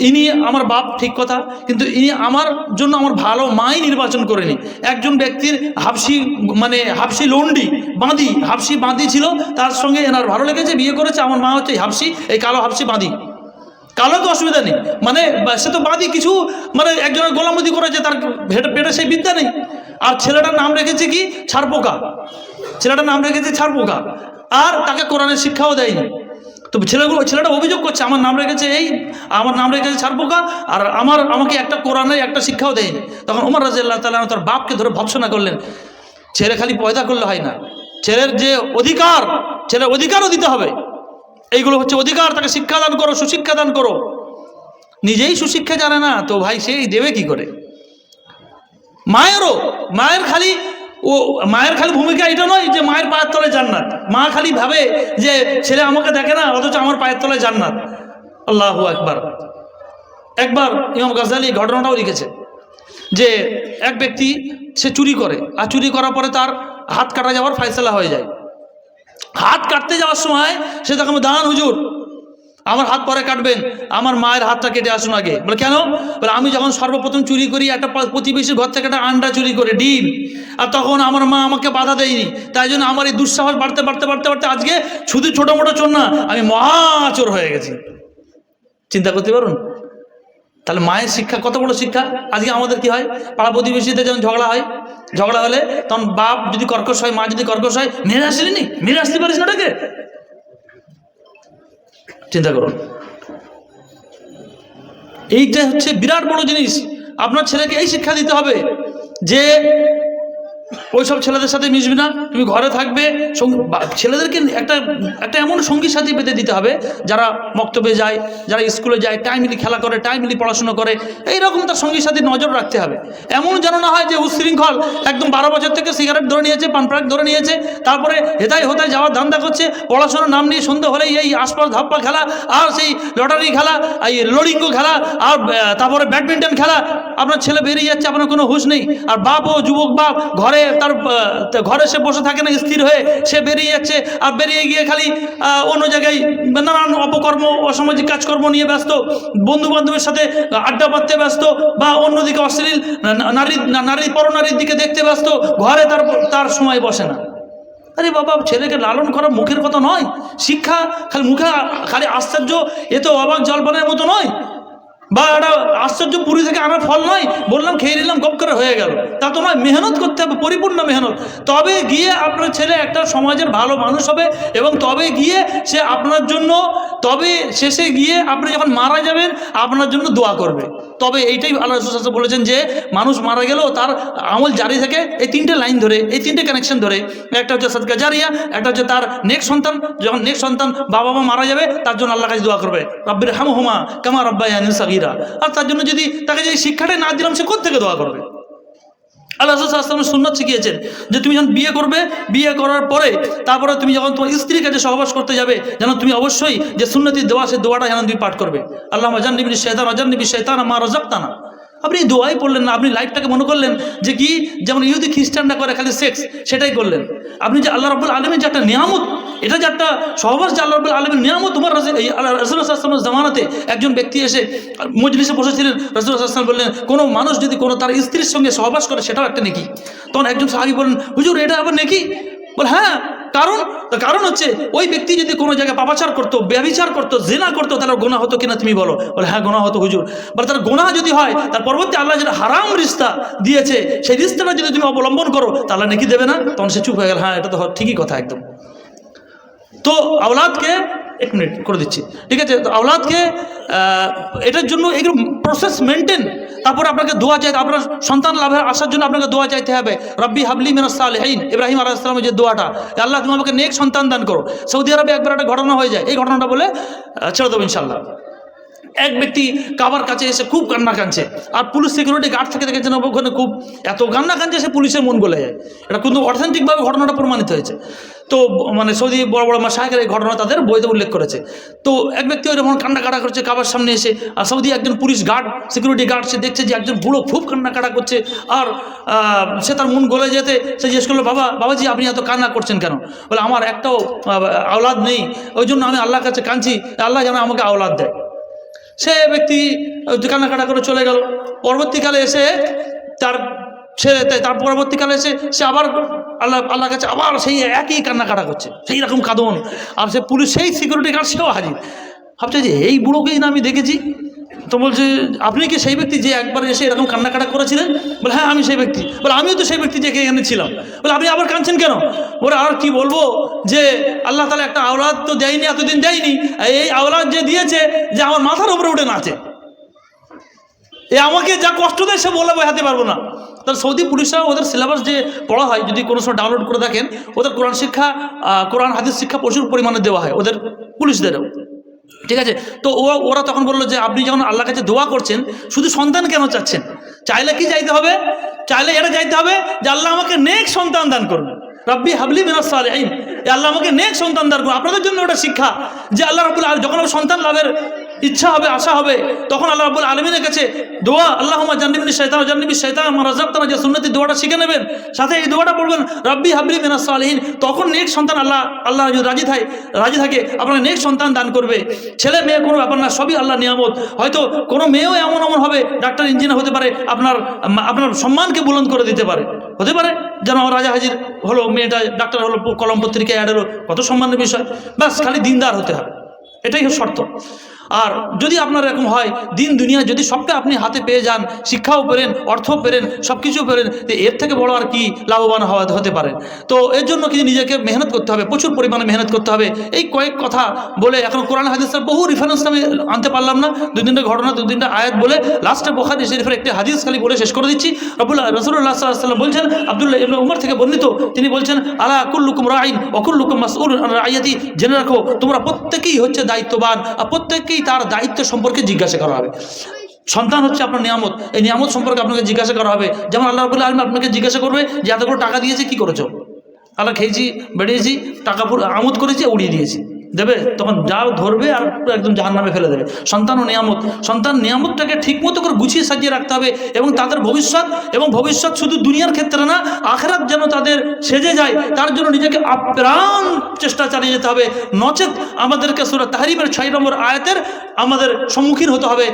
A: ইনি আমার বাপ ঠিক কথা, কিন্তু ইনি আমার জন্য আমার ভালো মাই নির্বাচন করেনি। একজন ব্যক্তির হাবশি লন্ডি বাঁধি, হাবশি বাঁধি ছিল, তার সঙ্গে এনার ভালো লেগেছে, বিয়ে করেছে। আমার মা হচ্ছে হাবশি, এই কালো হাবশি বাঁধি। কালো তো অসুবিধা নেই, সে তো বাঁধি, কিছু একজনের গোলামতি করেছে, তার পেটে সেই বিদ্যা নেই। আর ছেলেটার নাম রেখেছে কি? ছারপোকা। আর তাকে কোরআনের শিক্ষাও দেয়নি। তো ছেলেটা অভিযোগ করছে আমার নাম রেখেছে আমার নাম রেখেছে ছারপোকা, আর আমাকে একটা কোরআনের একটা শিক্ষাও দেয়নি। তখন ওমর রাদিয়াল্লাহু তাআলা তার বাপকে ধরে ভৎসনা করলেন, ছেলে খালি পয়দা করলে হয় না, ছেলের যে অধিকার, ছেলের অধিকারও দিতে হবে। এইগুলো হচ্ছে অধিকার, তাকে শিক্ষা দান করো, সুশিক্ষা দান করো। নিজেই সুশিক্ষা জানে না তো ভাই সেই দেবে কি করে? মায়ের খালি ভূমিকা এটা নয় যে মায়ের পায়ের তলায় জান্নাত। মা খালি ভাবে যে ছেলে আমাকে দেখে না, অথচ আমার পায়ের তলায় জান্নাত। আল্লাহু আকবার। একবার ইমাম গাজ্জালী ঘটনাটাও লিখেছে যে এক ব্যক্তি সে চুরি করে, আর চুরি করার পরে তার হাত কাটা যাওয়ার ফয়সালা হয়ে যায়। হাত কাটতে যাওয়ার সময় সে তখন দাঁড়ান, হুজুর আমার হাত পরে কাটবেন, আমার মায়ের হাতটা কেটে আসুন আগে। বলে কেন? বলে আমি যখন সর্বপ্রথম চুরি করি একটা প্রতিবেশীর ঘর থেকে একটা আন্ডা চুরি করে, ডিম, আর তখন আমার মা আমাকে বাধা দেয়নি, তাই জন্য আমার এই দুঃসাহস বাড়তে বাড়তে বাড়তে বাড়তে আজকে শুধু ছোটো মোটো চোর না, আমি মহাচোর হয়ে গেছি। চিন্তা করতে পারুন তাহলে মায়ের শিক্ষা কত বড় শিক্ষা। আজকে আমাদের কি হয়, পাড়া প্রতিবেশীতে যখন ঝগড়া হলে তখন বাপ যদি কর্কশ হয়, মা যদি কর্কশ হয়, মেরে আসতে পারিস না ওটাকে। চিন্তা করুন, এইটা হচ্ছে বিরাট বড় জিনিস। আপনার ছেলেকে এই শিক্ষা দিতে হবে যে ওইসব ছেলেদের সাথে মিশবি না, তুমি ঘরে থাকবে। ছেলেদেরকে একটা এমন সঙ্গী সাথী পেতে দিতে হবে যারা মক্তবে যায়, যারা স্কুলে যায়, টাইমলি খেলা করে, টাইমলি পড়াশোনা করে, এইরকম তার সঙ্গী সাথী নজর রাখতে হবে। এমন যেন না হয় যে উচ্ছৃঙ্খল, একদম 12 বছর থেকে সিগারেট ধরে নিয়েছে, পানপ্রাক ধরে নিয়েছে, তারপরে হেতায় যাওয়ার ধান্দা করছে, পড়াশোনার নাম নিয়ে সন্ধ্যে হলেই এই আশপাশ ধাপ্পা খেলা, আর সেই লটারি খেলা, এই লড়িঙ্গো খেলা, আর তারপরে ব্যাডমিন্টন খেলা। আপনার ছেলে বেরিয়ে যাচ্ছে, আপনার কোনো হুঁশ নেই। আর যুবক বাপ ঘরে সে বসে থাকে না স্থির হয়ে, সে বেরিয়ে যাচ্ছে, আর বেরিয়ে গিয়ে খালি অন্য জায়গায় নানান অপকর্ম, অসামাজিক কাজকর্ম নিয়ে ব্যস্ত, বন্ধু বান্ধবের সাথে আড্ডা মারতে ব্যস্ত, বা অন্যদিকে অশ্লীল পরনারীর দিকে দেখতে ব্যস্ত, ঘরে তার সময় বসে না। আরে বাবা, ছেলেকে লালন করা মুখের কথা নয়। শিক্ষা খালি মুখে খালি আশ্চর্য, এ তো অবাক জলপানের মতো নয়, বা একটা আশ্চর্য পুরী থেকে আনার ফল নয়, বললাম খেয়ে নিলাম গপ করে হয়ে গেল, তা তো নয়। মেহনত করতে হবে, পরিপূর্ণ মেহনত, তবে গিয়ে আপনার ছেলে একটা সমাজের ভালো মানুষ হবে, এবং তবে গিয়ে সে আপনার জন্য, তবে শেষে গিয়ে আপনি যখন মারা যাবেন আপনার জন্য দোয়া করবে। তবে এইটাই আল্লাহ রাসূল বলেছেন যে মানুষ মারা গেলেও তার আমল জারি থাকে এই 3টে লাইন ধরে, এই 3টে কানেকশন ধরে। একটা হচ্ছে সাদকা জারিয়া, একটা হচ্ছে তার নেক্সট সন্তান, যখন নেক্সট সন্তান বাবা মা মারা যাবে তার জন্য আল্লাহর কাছে দোয়া করবে, রব্বির হামহুমা কামা রাব্বায়ানি সাগীরা। আর তার জন্য যদি তাকে যে শিক্ষাটাই না দিলাম, সে কোত্থেকে দোয়া করবে? আল্লাহ রাসূল সাল্লাল্লাহু আলাইহি ওয়াসাল্লাম সুন্নাত শিখিয়েছেন যে তুমি যখন বিয়ে করবে, বিয়ে করার পরে তারপরে তুমি যখন তোমার স্ত্রীর কাছে সহবাস করতে যাবে, যেন তুমি অবশ্যই যে সুন্নতি দোয়া, সে দোয়াটা যেন তুমি পাঠ করবে, আল্লাহুম্মা জান্নিবনি শাইতান ওয়া জান্নিবি শাইতানা মা রাযাকতানা। আপনি দোয়াই পড়লেন না, আপনি লাইফটাকে মনে করলেন যে কি, যেমন ইহুদি খ্রিস্টানরা করে খালি সেক্স, সেটাই করলেন। আপনি যে আল্লাহ রাব্বুল আলামিন যে একটা নিয়ামত, এটা যে একটা সহবাস, যে আল্লাহ রাব্বুল আলামিন নিয়ামত, তোমার রাসূল সাল্লাল্লাহু আলাইহি ওয়াসাল্লামের জামানাতে একজন ব্যক্তি এসে মজলিসে বসেছিলেন, রাসূল সাল্লাল্লাহু আলাইহি ওয়াসাল্লাম বললেন কোনো মানুষ যদি কোনো তার স্ত্রীর সঙ্গে সহবাস করে সেটাও একটা নেকি। তখন একজন সাহাবী বলেন, হুজুর এটা আবার নেকি? বলে হ্যাঁ, কারণ হচ্ছে ওই ব্যক্তি যদি কোনো জায়গায় পাপাচার করতো, ব্যভিচার করতো, জিনা করতো, তাহলে গুনাহ হতো কিনা তুমি বলো? বলে হ্যাঁ গুনাহ হতো হুজুর। বলে তার গুনাহ যদি হয়, তার পরবর্তী আল্লাহ যেটা হারাম রিস্তা দিয়েছে, সেই রিস্তাটা যদি তুমি অবলম্বন করো তাহলে নাকি দেবে না? তখন সে চুপ হয়ে গেল, হ্যাঁ এটা তো ঠিকই কথা একদম। তো আওলাদকে, 1 মিনিট করে দিচ্ছি, ঠিক আছে, তো আওলাদকে এটার জন্য এগুলো প্রসেস মেনটেন। তারপরে আপনাকে দোয়া চাইতে, আপনার সন্তান লাভের আসার জন্য আপনাকে দোয়া চাইতে হবে, রব্বি হাবলি মিনাস সালিহিন। ইব্রাহিম আলাইহিস সালামের যে দোয়াটা, আল্লাহ তুমি আমাকে নেক সন্তান দান করো। সৌদি আরবে একবার একটা ঘটনা হয়ে যায়, এই ঘটনাটা বলে ছেড়ে দেবো ইনশাল্লাহ। এক ব্যক্তি কাবার কাছে এসে খুব কান্না কাঁদছে, আর পুলিশ সিকিউরিটি গার্ড থেকে দেখেছেন ওখানে খুব এত কান্না কাঁদছে, সে পুলিশের মন গলে যায়। এটা কিন্তু অথেন্টিকভাবে ঘটনাটা প্রমাণিত হয়েছে। তো মানে সৌদি বড় বড় মাশায়েখের এই ঘটনা তাদের বইতে উল্লেখ করেছে। তো এক ব্যক্তি ওই যখন কান্না করছে কাবার সামনে এসে, আর সৌদি একজন পুলিশ গার্ড, সিকিউরিটি গার্ড, সে দেখছে যে একজন বুড়ো খুব কান্না করছে, আর সে তার মন গলে যেতে সে জিজ্ঞেস করলো, বাবাজি আপনি এত কান্না করছেন কেন? বলে আমার একটাও আওলাদ নেই, ওই জন্য আমি আল্লাহর কাছে কাঁদছি, আল্লাহ যেন আমাকে আওলাদ দেয়। সে ব্যক্তি কান্নাকাটা করে চলে গেল। পরবর্তীকালে এসে তার পরবর্তীকালে এসে সে আবার আল্লাহর কাছে আবার সেই একই কান্নাকাটা করছে, সেই রকম কাঁদন। আর সে পুলিশ, সেই সিকিউরিটি গার্ড, সেও হাজির। ভাবছে যে এই বুড়োকেই না আমি দেখেছি, তো বলছে আপনি কি সেই ব্যক্তি যে একবার এসে এরকম কান্নাকাটা করেছিলেন? বলে হ্যাঁ আমি সেই ব্যক্তি। বলে আমিও তো সেই ব্যক্তি যে এখানে ছিলাম। বলে আপনি আবার কাঁদছেন কেন? ওরা আর কি বলবো যে আল্লাহ তাআলা একটা আওলাদ তো দেয়নি, এতদিন দেয়নি, এই আওলাদ যে দিয়েছে যে আমার মাথার উপরে উঠে নাচে, এ আমাকে যা কষ্ট দেয় সে বলে বোঝাতে পারবো না। তার সৌদি পুলিশরা ওদের সিলেবাস যে পড়া হয়, যদি কোনো সময় ডাউনলোড করে দেখেন, ওদের কোরআন শিক্ষা, কোরআন হাদিস শিক্ষা প্রচুর পরিমাণে দেওয়া হয় ওদের পুলিশদেরও, ঠিক আছে? তো ওরা তখন বললো যে আপনি যখন আল্লাহর কাছে দোয়া করছেন শুধু সন্তান কেন চাচ্ছেন? চাইলে কি চাইতে হবে? চাইলে এটা চাইতে হবে যে আল্লাহ আমাকে নেক সন্তান দান করুন, রব্বি হাবলি মিনাস সালিহিন, আল্লাহ আমাকে নেক সন্তান দান করুন। আপনাদের জন্য ওটা শিক্ষা যে আল্লাহ রাব্বুল আলামিন যখন সন্তান লাভের ইচ্ছা হবে, আশা হবে, তখন আল্লাহ রাব্বুল আলামিনের কাছে দোয়া আল্লাহুম্মা জান্নিবনি শাইতান ওয়া জান্নিবি শাইতান মা রাযাকতানা, যে সুন্নতি দোয়াটা শিখে নেবেন, সাথে এই দোয়াটা পড়বেন রব্বি হাবলি মিনাস সালিহিন। তখন নেক সন্তান আল্লাহ যদি রাজি থাকে আপনাকে নেক সন্তান দান করবে। ছেলে মেয়ে কোনো ব্যাপার না, সবই আল্লাহ নিয়ামত। হয়তো কোনো মেয়েও এমন হবে ডাক্তার ইঞ্জিনিয়ার হতে পারে, আপনার সম্মানকে বুলন্দ করে দিতে পারে, হতে পারে। যেন রাজা হাজির হলো, মেয়েটা ডাক্তার হলো, কলম পত্রিকায় অ্যাড হলো, কত সম্মানের বিষয়। ব্যাস খালি দিনদার হতে হবে, এটাই শর্ত। আর যদি আপনার এরকম হয় দিন দুনিয়া যদি সবটা আপনি হাতে পেয়ে যান, শিক্ষাও পেলেন, অর্থও পেলেন, সব কিছু পেলেন, তো এর থেকে বড় আর কি লাভবান হতে পারেন? তো এর জন্য কিন্তু নিজেকে মেহনত করতে হবে, প্রচুর পরিমাণে মেহনত করতে হবে। এই কয়েক কথা বলে এখন কোরআন হাদিসের বহু রেফারেন্স আমি আনতে পারলাম না, দুই তিনটা ঘটনা, দুই তিনটা আয়াত বলে লাস্টে বুখারী শরীফের একটি হাদিস খালি বলে শেষ করে দিচ্ছি। রাসূলুল্লাহ সাল্লাল্লাহু আলাইহি ওয়াসাল্লাম বলছেন, আব্দুল্লাহ ইবনে উমর থেকে বর্ণিত, তিনি বলছেন আলা কুল্লুকুম রাঈন ওয়া কুল্লুকুম মাসউলুন আন রাইয়াতি, জেনে রাখো তোমরা প্রত্যেকেই হচ্ছে দায়িত্ববান, আর প্রত্যেকেই তার দায়িত্ব সম্পর্কে জিজ্ঞাসা করা হবে। সন্তান হচ্ছে আপনার নিয়ামত, এই নিয়ামত সম্পর্কে আপনাকে জিজ্ঞাসা করা হবে। যেমন আল্লাহ রাব্বুল আলামিন আপনাকে জিজ্ঞাসা করবে যে এতগুলো টাকা দিয়েছে কি করেছো? আল্লাহ খেয়েছি, বেড়িয়েছি, টাকা আমোদ করেছি, উড়িয়ে দিয়েছি, দেবে? তখন যাও ধরবে আর একদম জাহান্নামে ফেলে দেবে। সন্তান ও নিয়ামত, সন্তান নিয়ামতটাকে ঠিকমতো করে গুছিয়ে সাজিয়ে রাখতে হবে, এবং তাদের ভবিষ্যৎ শুধু দুনিয়ার ক্ষেত্রে না, আখিরাত যেন তাদের সেজে যায়, তার জন্য নিজেকে আপ্রাণ চেষ্টা চালিয়ে যেতে হবে। নচেত আমাদেরকে সূরা তাহরিমের 6 নম্বর আয়াতের আমাদের সম্মুখীন হতে হবে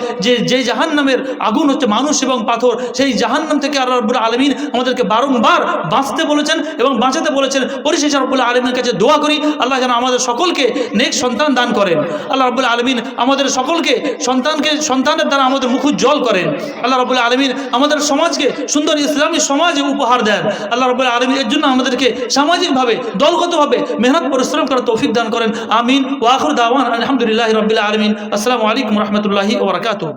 A: যে জাহান্নামের আগুন হচ্ছে মানুষ এবং পাথর, সেই জাহান্নাম থেকে আল্লাহ রাব্বুল আলামিন আমাদেরকে বারংবার বাঁচতে বলেছেন এবং বাঁচাতে বলেছেন। পরিশেষে রাব্বুল আলামিনের কাছে দোয়া করি আল্লাহ যেন আমাদের সকলকে নেক সন্তান দান করেন। আল্লাহ রাব্বুল আলামিন আমাদের সকলকে সন্তানের দ্বারা আমাদের মুখ উজ্জ্বল করেন। আল্লাহ রাব্বুল আলামিন আমাদের সমাজকে সুন্দর ইসলামী সমাজে উপহার দেন। আল্লাহ রাব্বুল আলামিন এর জন্য আমাদেরকে সামাজিকভাবে, দলগতভাবে মেহনত পরিশ্রম করার তৌফিক দান করেন। আমিন। ওয়া আখিরু দাওয়ানা আলহামদুলিল্লাহি রাব্বিল আলামিন। আসসালামু আলাইকুম ওয়া রাহমাতুল্লাহি ওয়া বারাকাতুহু।